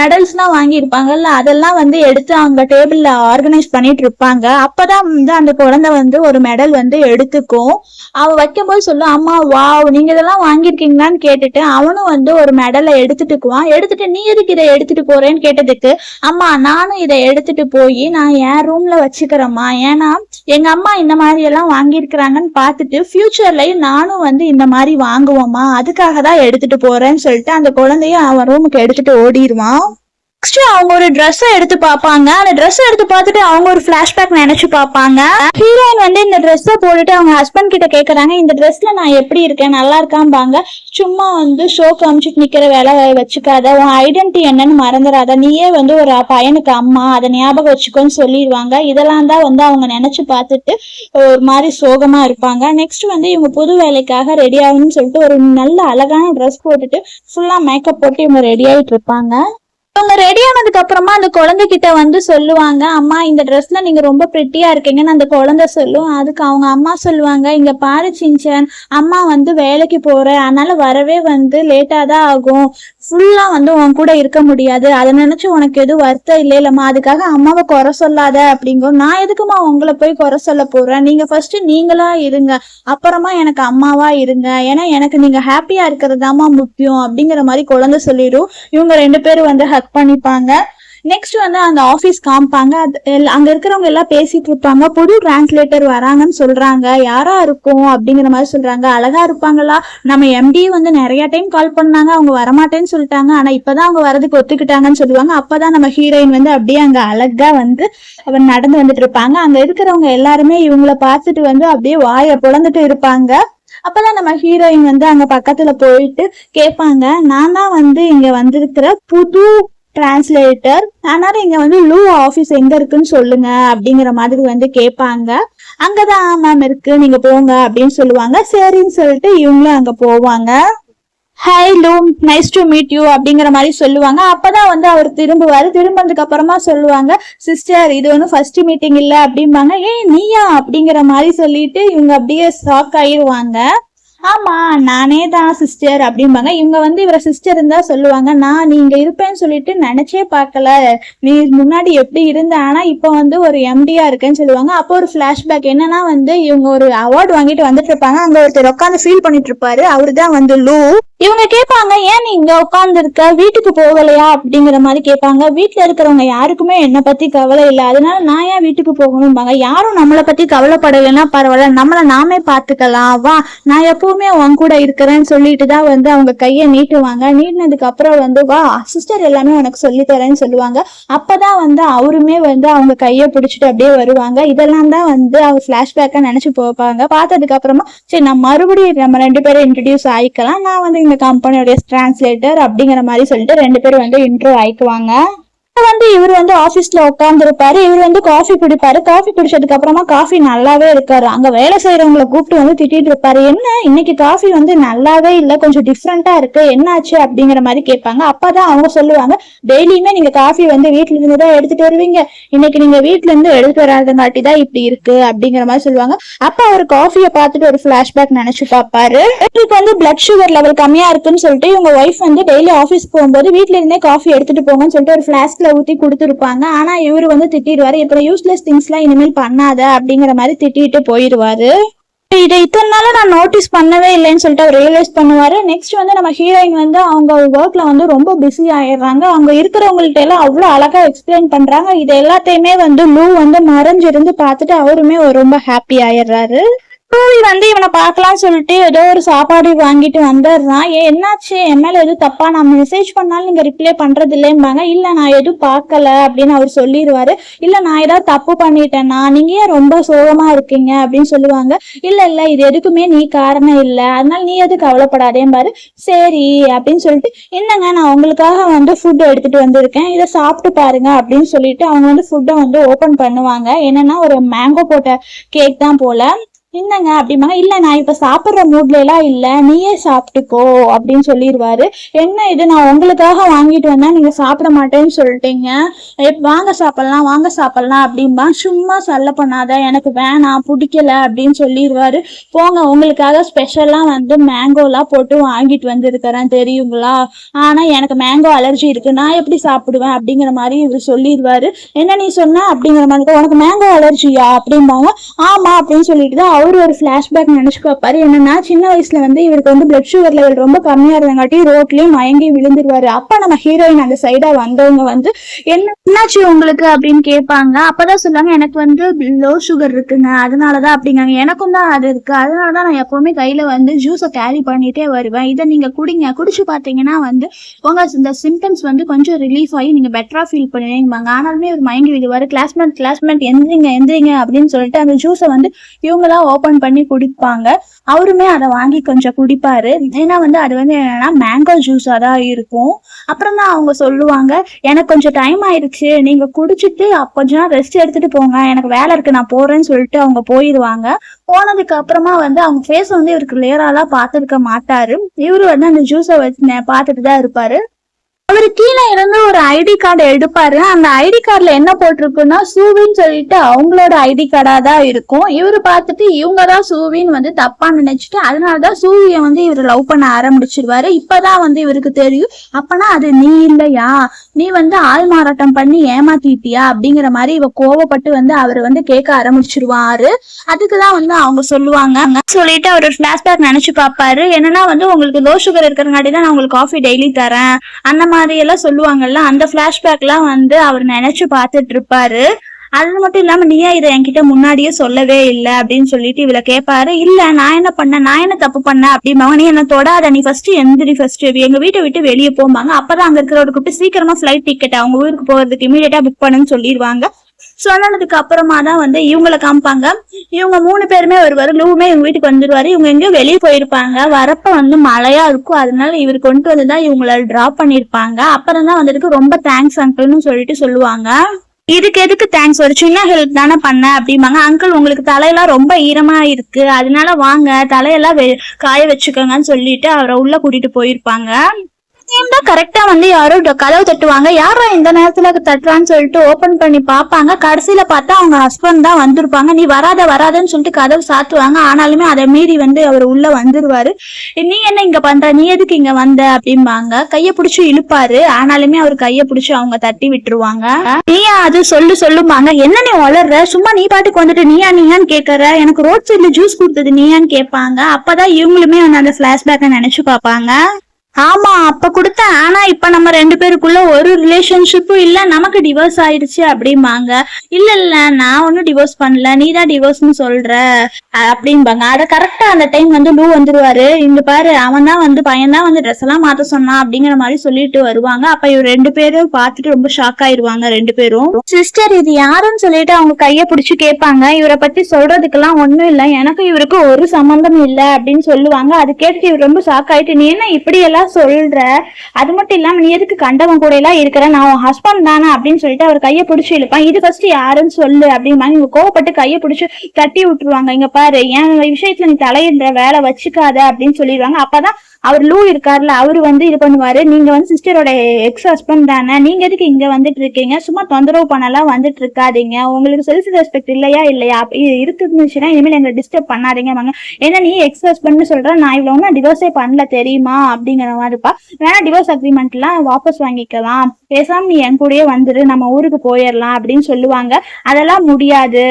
மெடல்ஸ் எல்லாம் வாங்கி இருப்பாங்கல்ல, அதெல்லாம் வந்து எடுத்து அவங்க டேபிள்ல ஆர்கனைஸ் பண்ணிட்டு இருப்பாங்க. அப்பதான் வந்து அந்த குழந்தை வந்து ஒரு மெடல் மெடல் வந்து எடுத்துக்கும். அவ வைக்கும்போது சொல்லும், அம்மா வாவ் நீங்க இதெல்லாம் வாங்கியிருக்கீங்களான்னு கேட்டுட்டு அவனும் வந்து ஒரு மெடலை எடுத்துட்டுக்குவான். எடுத்துட்டு நீ எதுக்கு இதை எடுத்துட்டு போறேன்னு கேட்டதுக்கு, அம்மா நானும் இதை எடுத்துட்டு போய் நான் என் ரூம்ல வச்சுக்கிறேம்மா, ஏன்னா எங்க அம்மா இந்த மாதிரி எல்லாம் வாங்கியிருக்கிறாங்கன்னு பார்த்துட்டு ஃபியூச்சர்லயும் நானும் வந்து இந்த மாதிரி வாங்குவோம்மா, அதுக்காக தான் எடுத்துட்டு போறேன்னு சொல்லிட்டு அந்த குழந்தைய அவன் ரூமுக்கு எடுத்துட்டு ஓடிடுவான். நெக்ஸ்ட் அவங்க ஒரு ட்ரெஸ் எடுத்து பார்ப்பாங்க. அந்த ட்ரெஸ் எடுத்து பார்த்துட்டு அவங்க ஒரு பிளாஷ்பேக் நினைச்சு பார்ப்பாங்க. ஹீரோயின் வந்து இந்த ட்ரெஸ்ஸை போட்டுட்டு அவங்க ஹஸ்பண்ட் கிட்ட கேக்குறாங்க, இந்த ட்ரெஸ்ல நான் எப்படி இருக்கேன், நல்லா இருக்காம்பாங்க. சும்மா வந்து ஷோ காமிச்சிட்டு நிக்கிற வேலை வச்சுக்காத, உன் ஐடென்டிட்டி என்னன்னு மறந்துடாத, நீயே வந்து ஒரு பையனுக்கு அம்மா, அதை ஞாபகம் வச்சுக்கோன்னு சொல்லிடுவாங்க. இதெல்லாம் தான் வந்து அவங்க நினைச்சு பார்த்துட்டு ஒரு மாதிரி சோகமா இருப்பாங்க. நெக்ஸ்ட் வந்து இவங்க புது வேலைக்காக ரெடி ஆகணும்னு சொல்லிட்டு ஒரு நல்ல அழகான ட்ரெஸ் போட்டுட்டு ஃபுல்லா மேக்கப் போட்டு இவங்க ரெடி ஆயிட்டு இருப்பாங்க. அவங்க ரெடி ஆனதுக்கு அப்புறமா அந்த குழந்தைகிட்ட வந்து சொல்லுவாங்க, அம்மா இந்த ட்ரெஸ்ல நீங்க ரொம்ப பிரிட்டியா இருக்கீங்கன்னு அந்த குழந்தை சொல்லும். அதுக்கு அவங்க அம்மா சொல்லுவாங்க, இங்க பாரு சின்சான், அம்மா வந்து வேலைக்கு போறேன், அதனால வரவே வந்து லேட்டா தான் ஆகும், ஃபுல்லா வந்து உன் கூட இருக்க முடியாது, அதை நினைச்சு உனக்கு எதுவும் வருத்தம் இல்லைல்லம்மா, அதுக்காக அம்மாவை குறை சொல்லாத அப்படிங்கும். நான் எதுக்குமா உங்களை போய் குறை சொல்ல போறேன், நீங்க ஃபர்ஸ்ட் நீங்களா இருங்க, அப்புறமா எனக்கு அம்மாவா இருங்க, ஏன்னா எனக்கு நீங்க ஹாப்பியா இருக்கிறதாமா முக்கியம் அப்படிங்கிற மாதிரி குழந்தை சொல்லிடும். இவங்க ரெண்டு பேரும் வந்து ஹக் பண்ணிப்பாங்க. நெக்ஸ்ட் வந்து அந்த ஆபீஸ் காமிப்பாங்க. அங்க இருக்கிறவங்க எல்லாம் பேசிட்டு இருப்பாங்க. புது டிரான்ஸ்லேட்டர் வராங்கன்னு சொல்றாங்க. யாரா இருக்கும் அப்படிங்கிற மாதிரி சொல்றாங்க. அழகா இருப்பாங்களா, நம்ம எம்டி வந்து நிறைய டைம் கால் பண்ணாங்க, அவங்க வரமாட்டேன்னு சொல்லிட்டாங்க, ஆனா இப்பதான் அவங்க வரதுக்கு ஒத்துக்கிட்டாங்கன்னு சொல்லுவாங்க. அப்பதான் நம்ம ஹீரோயின் வந்து அப்படியே அங்க அழகா வந்து அவர் நடந்து வந்துட்டு இருப்பாங்க. அங்க இருக்கிறவங்க எல்லாருமே இவங்கள பார்த்துட்டு வந்து அப்படியே வாயை பொழந்துட்டு இருப்பாங்க. அப்பதான் நம்ம ஹீரோயின் வந்து அங்க பக்கத்துல போயிட்டு கேட்பாங்க, நான் தான் வந்து இங்க வந்திருக்கிற புது டிரான்ஸ்லேட்டர், அதனால இங்க வந்து லூ ஆபீஸ் எங்க இருக்குன்னு சொல்லுங்க அப்படிங்கிற மாதிரி வந்து கேட்பாங்க. அங்கதான் மேம் இருக்கு, நீங்க போங்க அப்படின்னு சொல்லுவாங்க. சரின்னு சொல்லிட்டு இவங்களும் அங்க போவாங்க. Hi Lou, nice to meet you அப்படிங்கிற மாதிரி சொல்லுவாங்க. அப்பதான் வந்து அவர் திரும்புவாரு. திரும்பினதுக்கு அப்புறமா சொல்லுவாங்க, சிஸ்டர் இது வந்து ஃபர்ஸ்ட் மீட்டிங் இல்ல அப்படிம்பாங்க. ஏய் நீயா அப்படிங்கிற மாதிரி சொல்லிட்டு இவங்க அப்படியே ஷாக் ஆயிடுவாங்க. ஆமா நானே தான் சிஸ்டர் அப்படிம்பாங்க. இவங்க வந்து இவரை சிஸ்டர் இருந்தா சொல்லுவாங்க, நான் நீங்க இருப்பேன்னு சொல்லிட்டு நினைச்சே பார்க்கல, நீ முன்னாடி எப்படி இருந்த, ஆனா இப்ப வந்து ஒரு எம்டியா இருக்கேன்னு சொல்லுவாங்க. அப்போ ஒரு பிளாஷ்பேக் என்னன்னா வந்து இவங்க ஒரு அவார்டு வாங்கிட்டு வந்துட்டு இருப்பாங்க. அங்க ஒருத்தர் உட்காந்து ஃபீல் பண்ணிட்டு இருப்பாரு, அவருதான் வந்து லூ. இவங்க கேட்பாங்க, ஏன் நீ இங்க உட்கார்ந்து இருக்க, வீட்டுக்கு போகலையா அப்படிங்கிற மாதிரி கேட்பாங்க. வீட்டுல இருக்கிறவங்க யாருக்குமே என்னை பத்தி கவலை இல்லை, அதனால நான் ஏன் வீட்டுக்கு போகணும்பாங்க. யாரும் நம்மளை பத்தி கவலைப்படலைன்னா பரவாயில்ல, நம்மளை நாமே பாத்துக்கலாம், வா நான் எப்பவுமே உன் கூட இருக்கிறேன்னு சொல்லிட்டு தான் வந்து அவங்க கையை நீட்டுவாங்க. நீட்டினதுக்கு அப்புறம் வந்து வா சிஸ்டர் எல்லாமே உனக்கு சொல்லி தரேன்னு சொல்லுவாங்க. அப்பதான் வந்து அவருமே வந்து அவங்க கையை பிடிச்சிட்டு அப்படியே வருவாங்க. இதெல்லாம் தான் வந்து அவங்க பிளாஷ்பேக்கா நினைச்சு போப்பாங்க. பார்த்ததுக்கு அப்புறமா சரி நான் மறுபடியும் நம்ம ரெண்டு பேரும் இன்ட்ரடியூஸ் ஆயிக்கலாம், நான் வந்து இந்த கம்பெனியோட டிரான்ஸ்லேட்டர் அப்படிங்கிற மாதிரி சொல்லிட்டு ரெண்டு பேரும் வந்து இன்ட்ரோ ஆயிக்குவாங்க. வந்து இவர் வந்து ஆபீஸ்ல உட்கார்ந்து இருப்பாரு. இவர் வந்து காஃபி குடிப்பாரு. காஃபி குடிச்சதுக்கு அப்புறமா காஃபி நல்லாவே இருக்காரு. அங்க வேலை செய்யறவங்களை கூப்பிட்டு வந்து திட்டிட்டு இருப்பாரு, என்ன இன்னைக்கு காஃபி வந்து நல்லாவே இல்ல, கொஞ்சம் டிஃப்ரெண்டா இருக்கு, என்னாச்சு அப்படிங்கிற மாதிரி கேட்பாங்க. அப்பதான் அவங்க சொல்லுவாங்க, டெய்லியுமே நீங்க காஃபி வந்து வீட்டுல இருந்து தான் எடுத்துட்டு வருவீங்க, இன்னைக்கு நீங்க வீட்டுல இருந்து எடுத்துட்டு வராதங்காட்டி தான் இப்படி இருக்கு அப்படிங்கிற மாதிரி சொல்லுவாங்க. அப்ப அவர் காஃபியை பார்த்துட்டு ஒரு பிளாஷ்பேக் நினைச்சு பார்ப்பாரு. இவருக்கு வந்து பிளட் சுகர் லெவல் கம்மியா இருக்குன்னு சொல்லிட்டு இவங்க ஒய்ஃப் வந்து டெய்லி ஆபீஸ் போகும்போது வீட்டுல இருந்தே காஃபி எடுத்துட்டு போங்கன்னு சொல்லிட்டு ஒரு பிளாஸ்க்ல ஊத்தி கொடுத்துருப்பாங்க. ஆனா இவரு வந்து திட்டிடுவாரு, இப்ப யூஸ்லெஸ் திங்ஸ் எல்லாம் இனிமேல் பண்ணாத அப்படிங்கிற மாதிரி திட்டிட்டு போயிடுவாரு. இதை இத்தனை நாள நான் நோட்டீஸ் பண்ணவே இல்லைன்னு சொல்லிட்டு அவர் ரியலைஸ் பண்ணுவாரு. நெக்ஸ்ட் வந்து நம்ம ஹீரோயின் வந்து அவங்க ஒர்க்ல வந்து ரொம்ப பிஸி ஆயிடுறாங்க. அவங்க இருக்கிறவங்கள்ட்ட எல்லாம் அவ்வளவு அழகா எக்ஸ்பிளைன் பண்றாங்க. இது எல்லாத்தையுமே வந்து லூ வந்து மறைஞ்சிருந்து பார்த்துட்டு அவருமே ரொம்ப ஹாப்பி ஆயிடுறாரு. வந்து இவனை பார்க்கலாம்னு சொல்லிட்டு ஏதோ ஒரு சாப்பாடு வாங்கிட்டு வந்துடுறான். என்னாச்சு, என் மேல எதுவும் தப்பா, நான் மெசேஜ் பண்ணாலும் நீங்க ரிப்ளை பண்றது இல்லைம்பாங்க. இல்ல நான் எதுவும் பார்க்கல அப்படின்னு அவர் சொல்லிடுவாரு. இல்ல நான் ஏதாவது தப்பு பண்ணிட்டேன்னா, நீங்க ஏன் ரொம்ப சோகமா இருக்கீங்க அப்படின்னு சொல்லுவாங்க. இல்ல இல்ல இது எதுக்குமே நீ காரணம் இல்லை, அதனால நீ எதுவும் கவலைப்படாதேம்பாரு. சரி அப்படின்னு சொல்லிட்டு, என்னங்க நான் உங்களுக்காக வந்து ஃபுட் எடுத்துட்டு வந்திருக்கேன், இதை சாப்பிட்டு பாருங்க அப்படின்னு சொல்லிட்டு அவங்க வந்து ஃபுட்டை வந்து ஓபன் பண்ணுவாங்க. என்னன்னா ஒரு மேங்கோ போட்ட கேக் தான் போல. என்னங்க அப்படிம்பாங்க. இல்ல நான் இப்ப சாப்பிடுற மூட்ல எல்லாம் இல்ல, நீயே சாப்பிட்டுக்கோ அப்படின்னு சொல்லிடுவாரு. என்ன இது, நான் உங்களுக்காக வாங்கிட்டு வந்தா நீங்க சாப்பிட மாட்டேன்னு சொல்லிட்டீங்க, வாங்க சாப்பிடலாம் அப்படின்பா. சும்மா சொல்ல பண்ணாத, எனக்கு வேணாம் பிடிக்கல அப்படின்னு சொல்லிடுவாரு. போங்க உங்களுக்காக ஸ்பெஷலா வந்து மேங்கோலாம் போட்டு வாங்கிட்டு வந்திருக்கிறேன் தெரியுங்களா, ஆனா எனக்கு மேங்கோ அலர்ஜி இருக்கு, நான் எப்படி சாப்பிடுவேன் அப்படிங்கிற மாதிரி இவர் சொல்லிடுவாரு. என்ன நீ சொன்ன அப்படிங்கிற மாதிரி, உனக்கு மேங்கோ அலர்ஜியா அப்படிம்பாங்க. ஆமா அப்படின்னு சொல்லிட்டு தான் அவரு ஒரு பிளாஷ்பேக் நினைச்சு பார்ப்பாரு. என்னன்னா சின்ன வயசுல வந்து இவருக்கு வந்து பிளட் சுகர் லெவல் ரொம்ப கம்மியா இருந்தங்காட்டி ரோட்லயும் மயங்கி விழுந்துருவாரு. அப்ப நம்ம ஹீரோயின் அந்த சைடா வந்தவங்க வந்து என்னாச்சு உங்களுக்கு அப்படின்னு கேட்பாங்க. அப்பதான் சொல்லுவாங்க, எனக்கு வந்து லோ சுகர் இருக்குங்க, அதனாலதான் அப்படிங்காங்க. எனக்கும் தான் அது இருக்கு, அதனாலதான் நான் எப்பவுமே கையில வந்து ஜூஸை கேரி பண்ணிட்டே வருவேன், இதை நீங்க குடிங்க, குடிச்சு பாத்தீங்கன்னா வந்து உங்க இந்த சிம்டம்ஸ் வந்து கொஞ்சம் ரிலீஃப் ஆகி நீங்க பெட்டரா ஃபீல் பண்ணுவீங்க. ஆனாலுமே ஒரு மயங்கி விடுவாரு. கிளாஸ்மேட் எந்திரிங்க அப்படின்னு சொல்லிட்டு அந்த ஜூஸை வந்து இவங்களா ஓபன் பண்ணி குடிப்பாங்க. அவருமே அதை வாங்கி கொஞ்சம் குடிப்பாரு. ஏன்னா வந்து அது வந்து என்னன்னா மேங்கோ ஜூஸா தான் இருக்கும். அப்புறம் தான் அவங்க சொல்லுவாங்க, எனக்கு கொஞ்சம் டைம் ஆயிடுச்சு, நீங்க குடிச்சிட்டு கொஞ்ச நேரம் ரெஸ்ட் எடுத்துட்டு போங்க, எனக்கு வேலை இருக்கு, நான் போறேன்னு சொல்லிட்டு அவங்க போயிடுவாங்க. போனதுக்கு அப்புறமா வந்து அவங்க ஃபேஸ் வந்து இவருக்கு கிளியராலாம் பார்த்துருக்க மாட்டாரு. இவரு வந்து அந்த ஜூஸை வச்சு பார்த்துட்டு தான் இருப்பாரு. அவரு கீழே இருந்து ஒரு ஐடி கார்டு எடுப்பாரு. அந்த ஐடி கார்டுல என்ன போட்டிருக்குன்னா சூவின்னு சொல்லிட்டு அவங்களோட ஐடி கார்டா தான் இருக்கும். இவரு பார்த்துட்டு இவங்கதான் சூவின்னு வந்து தப்பா நினைச்சிட்டு அதனாலதான் சூவிய வந்து இவரு லவ் பண்ண ஆரம்பிச்சிருவாரு. இப்பதான் வந்து இவருக்கு தெரியும், அப்பனா அது நீ இல்லையா, நீ வந்து ஆள் மாறாட்டம் பண்ணி ஏமாத்திட்டியா அப்படிங்கிற மாதிரி இவ கோவப்பட்டு வந்து அவரு வந்து கேட்க ஆரம்பிச்சிருவாரு. அதுக்குதான் வந்து அவங்க சொல்லுவாங்க சொல்லிட்டு அவர் பிளாஷ்பேக் நினைச்சு பாப்பாரு. என்னன்னா வந்து உங்களுக்கு லோ சுகர் இருக்கிறங்காட்டி தான் நான் உங்களுக்கு காஃபி டெய்லி தரேன் அந்த மாதிரி எல்லாம் சொல்லுவாங்கல்ல, அந்த பிளாஷ்பேக் எல்லாம் வந்து அவர் நினைச்சு பார்த்துட்டு இருப்பாரு. அது மட்டும் இல்லாம நீயா இதை என்கிட்ட முன்னாடியே சொல்லவே இல்லை அப்படின்னு சொல்லிட்டு இவளை கேட்பாரு. இல்ல நான் என்ன தப்பு பண்ணேன் அப்படிம்பாங்க. நீ என்ன தொடாத, நீ ஃபர்ஸ்ட் எந்திரி, ஃபர்ஸ்ட் எங்க வீட்டை விட்டு வெளியே போம்பாங்க. அப்பதான் அங்க இருக்கிறவரை கூப்பிட்டு சீக்கிரமா ஃபிளைட் டிக்கெட் அவங்க ஊருக்கு போறதுக்கு இமீடியட்டா புக் பண்ணுன்னு சொல்லிடுவாங்க. சொன்னதுக்கு அப்புறமா தான் வந்து இவங்களை காமிப்பாங்க. இவங்க 3 பேருமே வருவாரு. லூவுமே இவங்க வீட்டுக்கு வந்துருவாரு. இவங்க எங்கேயோ வெளியே போயிருப்பாங்க. வரப்ப வந்து மழையா இருக்கும், அதனால இவர் கொண்டு வந்துதான் இவங்கள டிராப் பண்ணிருப்பாங்க. அப்புறம் தான் வந்துட்டு ரொம்ப தேங்க்ஸ் அங்கிள்னு சொல்லிட்டு சொல்லுவாங்க. இதுக்கு எதுக்கு தேங்க்ஸ், ஒரு சின்ன ஹெல்ப் தானே பண்ண அப்படிம்பாங்க. அங்கிள் உங்களுக்கு தலையெல்லாம் ரொம்ப ஈரமா இருக்கு, அதனால வாங்க தலையெல்லாம் காய வச்சுக்கோங்கன்னு சொல்லிட்டு அவரை உள்ள கூட்டிட்டு போயிருப்பாங்க. கரெக்டா வந்து யாரோ கதவு தட்டுவாங்க. யாரோ இந்த நேரத்துல தட்டுறான்னு சொல்லிட்டு ஓபன் பண்ணி பாப்பாங்க. கடைசியில பார்த்தா அவங்க ஹஸ்பண்ட் தான் வந்திருப்பாங்க. நீ வராதன்னு சொல்லிட்டு கதவு சாத்துவாங்க. ஆனாலுமே அதை மீறி வந்து அவர் உள்ள வந்துருவாரு. நீ என்ன இங்க பண்ற, நீ எதுக்கு இங்க வந்த அப்படிம்பாங்க. கைய பிடிச்சு இழுப்பாரு. ஆனாலுமே அவர் கைய பிடிச்சு அவங்க தட்டி விட்டுருவாங்க. நீயா அது சொல்லுமாங்க. என்ன நீ வளர்ற, சும்மா நீ பாட்டுக்கு வந்துட்டு நீயான்னு கேக்குற, எனக்கு ரோட் சைட்ல ஜூஸ் கொடுத்தது நீயான்னு கேட்பாங்க. அப்பதான் இவங்களுமே அந்த பிளாஷ்பேக்கை நினைச்சு பாப்பாங்க. ஆமா அப்ப கொடுத்தேன், ஆனா இப்ப நம்ம 2 பேருக்குள்ள ஒரு ரிலேஷன்ஷிப்பும் இல்ல, நமக்கு டிவோர்ஸ் ஆயிடுச்சு அப்படிம்பாங்க. இல்ல நான் ஒன்னும் டிவோர்ஸ் பண்ணல, நீதான் டிவோர்ஸ்னு சொல்ற அப்படிம்பாங்க. அத கரெக்டா அந்த டைம் வந்து லூ வந்துருவாரு. இங்க பாரு, அவன் தான் வந்து பையன் தான் வந்து ட்ரெஸ் எல்லாம் மாத்த சொன்னான் அப்படிங்கிற மாதிரி சொல்லிட்டு வருவாங்க. அப்ப இவர் 2 பேரும் பார்த்துட்டு ரொம்ப ஷாக் ஆயிருவாங்க. 2 பேரும் சிஸ்டர் இது யாருன்னு சொல்லிட்டு அவங்க கைய பிடிச்சு கேட்பாங்க. இவரை பத்தி சொல்றதுக்கெல்லாம் ஒண்ணும் இல்ல, எனக்கு இவருக்கு ஒரு சம்பந்தம் இல்ல அப்படின்னு சொல்லுவாங்க. அது கேட்டு இவர் ரொம்ப ஷாக் ஆயிட்டு, நீ என்ன இப்படி எல்லாம் சொல்ற, அது மட்டும் இல்லாம நீ எதுக்கு கண்டவன் கூட எல்லாம் இருக்கிற, நான் உன் ஹஸ்பண்ட் தானே அப்படின்னு சொல்லிட்டு அவர் கையை பிடிச்சி இழுப்பான். இது ஃபர்ஸ்ட் யாருன்னு சொல்லு அப்படிம்பாங்க. இவங்க கோவப்பட்டு கையை பிடிச்சி தட்டி விட்டுருவாங்க. இங்க பாரு, என் விஷயத்துல நீ தலையிடுற வேலை வச்சுக்காத அப்படின்னு சொல்லிடுவாங்க. அப்பதான் அவர் லூ இருக்காருல, அவரு வந்து இது பண்ணுவாரு. நீங்க வந்து சிஸ்டரோட எக்ஸ் ஹஸ்பண்ட் தானே, நீங்க எதுக்கு இங்க வந்துட்டு இருக்கீங்க, சும்மா தொந்தரவு பண்ணலாம் வந்துட்டு இருக்காதீங்க, உங்களுக்கு செல்ஃப் ரெஸ்பெக்ட் இல்லையா இருக்குதுன்னா இனிமேல் எங்களை டிஸ்டர்ப் பண்ணாதீங்க. ஏன்னா நீ எக்ஸ் ஹஸ்பண்ட்னு சொல்ற, நான் இவ்வளவு ஒன்னும் டிவோர்ஸே பண்ணல தெரியுமா அப்படிங்கிற மாதிரிப்பா. வேணா டிவோர்ஸ் அக்ரிமெண்ட் எல்லாம் வாபஸ் வாங்கிக்கலாம், பேசாம நீ என் கூடயே வந்துரு, நம்ம ஊருக்கு போயிடலாம் அப்படின்னு சொல்லுவாங்க. அதெல்லாம் முடியாது,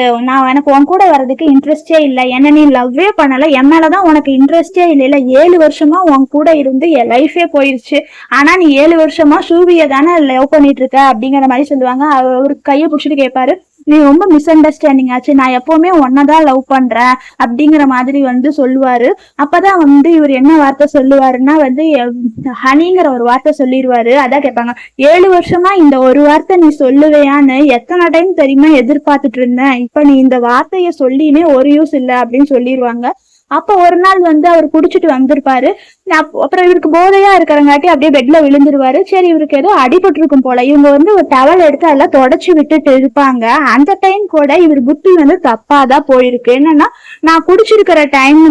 எனக்கு உன் கூட வர்றதுக்கு இன்ட்ரெஸ்டே இல்லை, என்ன நீ லவ்வே பண்ணல, என் மேலதான் உனக்கு இன்ட்ரெஸ்டே இல்லை, 7 வருஷமா கூட இருந்து என் லைஃபே போயிருச்சு, ஆனா நீ 7 வருஷமா சூவிய தானே லவ் பண்ணிட்டு இருக்க அப்படிங்கிற மாதிரி சொல்லுவாங்க. அவரு கையை பிடிச்சிட்டு கேட்பாரு, நீ ரொம்ப மிஸ் அண்டர்ஸ்டாண்டிங் ஆச்சு, நான் எப்பவுமே ஒன்னதான் லவ் பண்றேன் அப்படிங்கிற மாதிரி வந்து சொல்லுவாரு. அப்பதான் வந்து இவர் என்ன வார்த்தை சொல்லுவாருன்னா வந்து ஹனிங்கிற ஒரு வார்த்தை சொல்லிடுவாரு. அதான் கேட்பாங்க, 7 வருஷமா இந்த ஒரு வார்த்தை நீ சொல்லுவையான்னு எத்தனை டைம் தெரியுமா எதிர்பார்த்துட்டு இருந்தேன், இப்ப நீ இந்த வார்த்தைய சொல்லினே ஒரு யூஸ் இல்லை அப்படின்னு சொல்லிடுவாங்க. அப்ப ஒரு நாள் வந்து அவர் குடிச்சிட்டு வந்திருப்பாரு. அப்புறம் இவருக்கு போதையா இருக்கிறங்காட்டி அப்படியே பெட்ல விழுந்துருவாரு. சரி இவருக்கு ஏதோ அடிபட்டு இருக்கும் போல, இவங்க வந்து ஒரு டவல் எடுத்து அதெல்லாம் தொடச்சு விட்டுட்டு இருப்பாங்க. அந்த டைம் கூட இவர் புத்தி வந்து தப்பாதான் போயிருக்கு. என்னன்னா, நான் குடிச்சிருக்கிற டைம்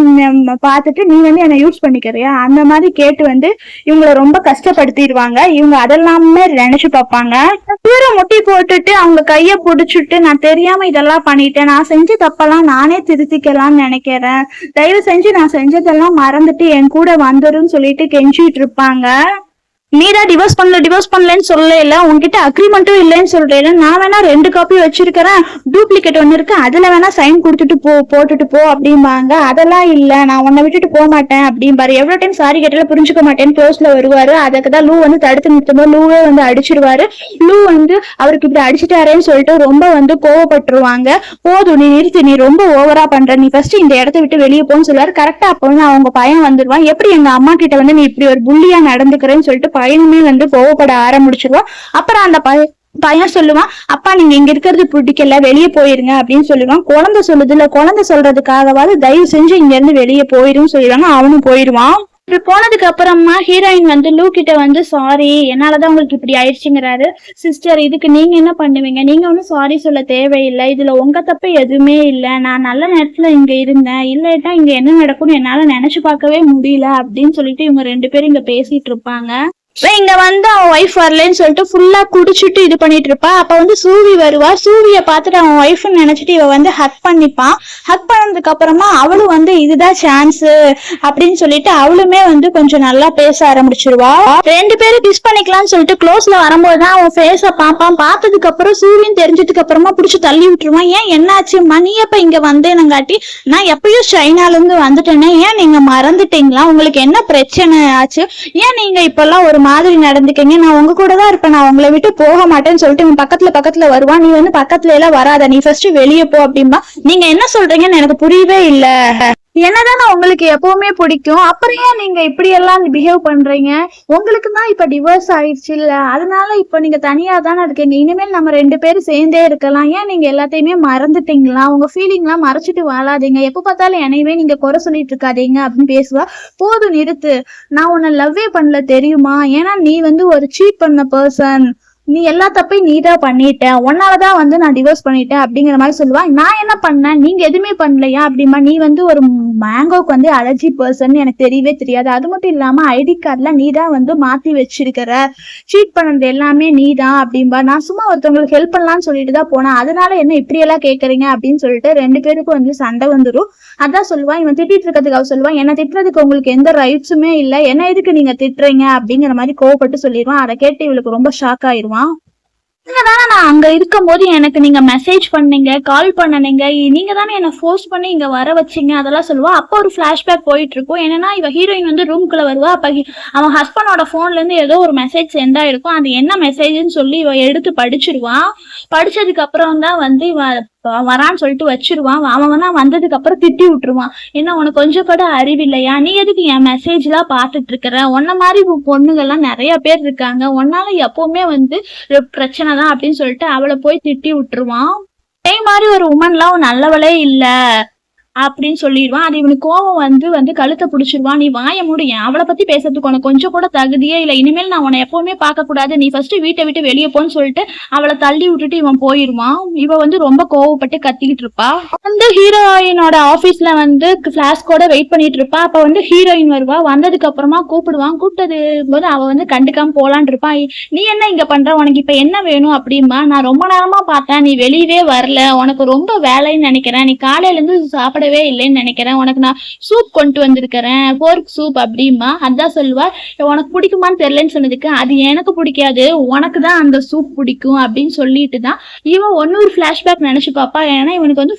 பார்த்துட்டு நீ வந்து என்ன யூஸ் பண்ணிக்கிறியா அந்த மாதிரி கேட்டு வந்து இவங்களை ரொம்ப கஷ்டப்படுத்திடுவாங்க. இவங்க அதெல்லாமே நினைச்சு பார்ப்பாங்க. இவரை முட்டி போட்டுட்டு அவங்க கைய புடிச்சுட்டு, நான் தெரியாம இதெல்லாம் பண்ணிட்டேன், நான் செஞ்ச தப்பெல்லாம் நானே திருத்திக்கலாம்னு நினைக்கிறேன், தயவு செஞ்சு நான் செஞ்சதெல்லாம் மறந்துட்டு என் கூட வந்துருன்னு சொல்லிட்டு கெஞ்சிட்டு இருப்பாங்க. நீதான் டிவோர்ஸ் பண்ணலன்னு சொல்லல, உன்கிட்ட அக்ரிமெண்ட்டும் இல்லைன்னு சொல்றேன். நான் வேணா 2 காப்பி வச்சிருக்கிறேன், டூப்ளிகேட் ஒன்னு இருக்கு, அதுல வேணா சைன் கொடுத்துட்டு போட்டுட்டு போ அப்படிம்பாங்க. அதெல்லாம் இல்ல, நான் உன்னை விட்டுட்டு போக மாட்டேன் அப்படிம்பாரு. எவ்வளவு டைம் சாரி கேட்டாலும் புரிஞ்சுக்க மாட்டேன்னு க்ளோஸ்ல வருவாரு. அதுக்குதான் லூ வந்து தடுத்து நிறுத்தும்போது லூவே வந்து அடிச்சிருவாரு. லூ வந்து அவருக்கு இப்படி அடிச்சுட்டாரேன்னு சொல்லிட்டு ரொம்ப வந்து கோவப்பட்டுருவாங்க. போதும், நீ நிறுத்து, நீ ரொம்ப ஓவரா பண்ற, நீ ஃபர்ஸ்ட் இந்த இடத்த விட்டு வெளியே போன்னு சொல்லுவாரு. கரெக்டா அப்ப வந்து அவங்க பையன் வந்துருவான். எப்படி எங்க அம்மா கிட்ட வந்து நீ இப்படி ஒரு புள்ளியா நடந்துக்கிறேன்னு சொல்லிட்டு பையனுமே வந்து கோவப்பட ஆரம்பிச்சிருவான். அப்புறம் அந்த பையன் சொல்லுவான், அப்பா நீங்க இங்க இருக்கிறது பிடிக்கல, வெளியே போயிருங்க அப்படின்னு சொல்லுவான். குழந்தை சொல்லுதுல, குழந்தை சொல்றதுக்காகவாது தயவு செஞ்சு இங்க இருந்து வெளியே போயிருன்னு சொல்லிடுவாங்க. அவனும் போயிருவான். இப்படி போனதுக்கு அப்புறமா ஹீரோயின் வந்து லூ கிட்ட வந்து சாரி, என்னாலதான் உங்களுக்கு இப்படி ஆயிடுச்சுங்கிறாரு. சிஸ்டர், இதுக்கு நீங்க என்ன பண்ணுவீங்க? நீங்க ஒன்னும் சாரி சொல்ல தேவையில்லை, இதுல உங்க தப்பு எதுவுமே இல்லை, நான் நல்ல நேரத்துல இங்க இருந்தேன், இல்லட்டா இங்க என்ன நடக்கும்னு என்னால நினைச்சு பார்க்கவே முடியல அப்படின்னு சொல்லிட்டு இவங்க 2 பேரும் இங்க பேசிட்டு இருப்பாங்க. இங்க வந்து அவன் ஒய்ஃப் வரலன்னு சொல்லிட்டு ஃபுல்லா குடிச்சிட்டு இது பண்ணிட்டு இருப்பா. அப்ப வந்து சூவி வருவா. சூவிய பார்த்துட்டு அவன் ஒய்ஃப் நினைச்சிட்டு இவ வந்து ஹக் பண்ணிப்பான். ஹக் பண்ணதுக்கு அப்புறமா அவளும் வந்து இதுதான் சான்ஸ் அப்படின்னு சொல்லிட்டு அவளுமே வந்து கொஞ்சம் நல்லா பேச ஆரம்பிச்சிருவா. 2 பேரும் கிஸ் பண்ணிக்கலாம்னு சொல்லிட்டு க்ளோஸ்ல வரும்போதுதான் அவன் ஃபேஸ பாப்பான். பார்த்ததுக்கு அப்புறம் சூவின்னு தெரிஞ்சதுக்கு அப்புறமா பிடிச்சி தள்ளி விட்டுருவான். ஏன் என்னாச்சு மணி, அப்ப இங்க வந்தேனங்காட்டி நான் எப்பயும் சைனால இருந்து வந்துட்டேனே, ஏன் நீங்க மறந்துட்டீங்களா? உங்களுக்கு என்ன பிரச்சனை ஆச்சு? ஏன் நீங்க இப்பெல்லாம் ஒரு மாதிரி நடந்துக்கீங்க? நான் உங்க கூட தான் இருப்பேன், நான் உங்களை விட்டு போக மாட்டேன்னு சொல்லிட்டு இவன் பக்கத்துல வருவான். நீ வந்து பக்கத்துல எல்லாம் வராத, நீ ஃபர்ஸ்ட் வெளியே போ அப்படின்பா. நீங்க என்ன சொல்றீங்கன்னு எனக்கு புரியவே இல்ல, என்னதான் உங்களுக்கு எப்பவுமே பிடிக்கும், அப்புறம் ஏன் நீங்க இப்படி எல்லாம் பிஹேவ் பண்றீங்க? உங்களுக்கு தான் இப்ப டிவோர்ஸ் ஆயிடுச்சு இல்ல, அதனால இப்ப நீங்க தனியா தானே இருக்கீங்க, இனிமேல் நம்ம 2 பேரும் சேர்ந்தே இருக்கலாம், ஏன் நீங்க எல்லாத்தையுமே மறந்துட்டீங்களா? உங்க ஃபீலிங் எல்லாம் மறைச்சிட்டு வாழாதீங்க, எப்ப பார்த்தாலும் என்னையவே நீங்க குறை சொல்லிட்டு இருக்காதீங்க அப்படின்னு பேசுவா. போதும் நிறுத்து, நான் உன்னை லவ்வே பண்ணல தெரியுமா, ஏன்னா நீ வந்து ஒரு சீட் பண்ண பர்சன், நீ எல்லா தப்பையும் நீதான் பண்ணிட்ட, உன்னாலதான் வந்து நான் டிவோர்ஸ் பண்ணிட்டேன் அப்படிங்கிற மாதிரி சொல்லுவா. நான் என்ன பண்ணேன், நீங்க எதுவுமே பண்ணலையா அப்படிமா. நீ வந்து ஒரு மேங்கோக்கு வந்து அலர்ஜி பர்சன் எனக்கு தெரியவே தெரியாது, அது மட்டும் இல்லாம ஐடி கார்ட்ல நீதான் வந்து மாத்தி வச்சிருக்கிற, சீட் பண்ணது எல்லாமே நீதான் அப்படின்பா. நான் சும்மா ஒருத்தவங்களுக்கு ஹெல்ப் பண்ணலாம்னு சொல்லிட்டு தான் போனேன், அதனால என்ன இப்படி எல்லாம் கேக்குறீங்க அப்படின்னு சொல்லிட்டு 2 பேருக்கும் வந்து சண்டை வந்துடும். அதான் சொல்லுவான், இவன் திட்டிட்டு இருக்கிறதுக்கு அவ சொல்லுவான், என்ன திட்டுறதுக்கு உங்களுக்கு எந்த ரைட்ஸுமே இல்லை, என்ன எதுக்கு நீங்க திட்டுறீங்க அப்படிங்கிற மாதிரி கோவப்பட்டு சொல்லிடுவான். அதை கேட்டு இவளுக்கு ரொம்ப ஷாக் ஆயிருவான். நீங்க தானே நான் அங்க இருக்கும் போது எனக்கு நீங்க மெசேஜ் பண்ணீங்க, கால் பண்ணீங்க, நீங்க தானே என்ன ஃபோர்ஸ் பண்ணி இங்க வர வச்சீங்க, அதெல்லாம் சொல்லுவா. அப்போ ஒரு பிளாஷ்பேக் போயிட்டு இருக்கும். என்னன்னா இவ ஹீரோயின் வந்து ரூம்குள்ள வருவா. அப்ப அவன் ஹஸ்பண்டோட போன்ல இருந்து ஏதோ ஒரு மெசேஜ் சென்ட் ஆயிருக்கும். அது என்ன மெசேஜ்னு சொல்லி இவ எடுத்து படிச்சிருவான். படிச்சதுக்கு அப்புறம் தான் வந்து இவ வரான்னு சொல்லிட்டு வச்சிருவான். அவன் வந்ததுக்கு அப்புறம் திட்டி விட்டுருவான். என்ன உனக்கு கொஞ்சம் கூட அறிவில்லையா, நீ எதுக்கு என் மெசேஜ் எல்லாம் பாத்துட்டு இருக்கிற, உன்ன மாதிரி பொண்ணுங்கள்லாம் நிறைய பேர் இருக்காங்க, உன்னால எப்பவுமே வந்து பிரச்சனை தான் அப்படின்னு சொல்லிட்டு அவளை போய் திட்டி விட்டுருவான். அதே மாதிரி ஒரு உமன்லாம் நல்லவளே இல்ல அப்படின்னு சொல்லிடுவான். அது இவனுக்கு கோவம் வந்து கழுத்தை பிடிச்சிருவான். நீ வாய முடியும், அவளை பத்தி பேசுறதுக்கு உனக்கு கொஞ்சம் கூட தகுதியே இல்லை, இனிமேல் நான் உன்னை எப்பவுமே பார்க்க கூடாது, நீ ஃபர்ஸ்ட் வீட்டை விட்டு வெளியே போன்னு சொல்லிட்டு அவளை தள்ளி விட்டுட்டு இவன் போயிருவான். இவ வந்து ரொம்ப கோவப்பட்டு கத்திக்கிட்டு இருப்பா. வந்து ஹீரோயினோட ஆபீஸ்ல வந்து பிளாஸ்கோட வெயிட் பண்ணிட்டு இருப்பா. அப்ப வந்து ஹீரோயின் வருவா. வந்ததுக்கு அப்புறமா கூப்பிடுவான். கூப்பிட்டது போது அவ வந்து கண்டுக்காம போலான் இருப்பா. நீ என்ன இங்க பண்ற, உனக்கு இப்ப என்ன வேணும் அப்படின்பா. நான் ரொம்ப நேரமா பார்த்தேன், நீ வெளியவே வரல, உனக்கு ரொம்ப வேலைன்னு நினைக்கிறேன், நீ காலையில இருந்து சாப்பிட இல்லைன்னு நினைக்கிறேன், உனக்கு நான் சூப் கொண்டு வந்திருக்கிறேன், போர்க் சூப் அப்படிமா. அதான் சொல்லுவா, உனக்கு பிடிக்குமான்னு தெரியலன்னு சொன்னதுக்கு, அது எனக்கு பிடிக்காது, உனக்கு தான் அந்த சூப் பிடிக்கும் அப்படின்னு சொல்லிட்டு தான் இவன் ஒரு பிளாஷ்பேக் நினைச்சு பாப்பா. ஏன்னா இவனுக்கு வந்து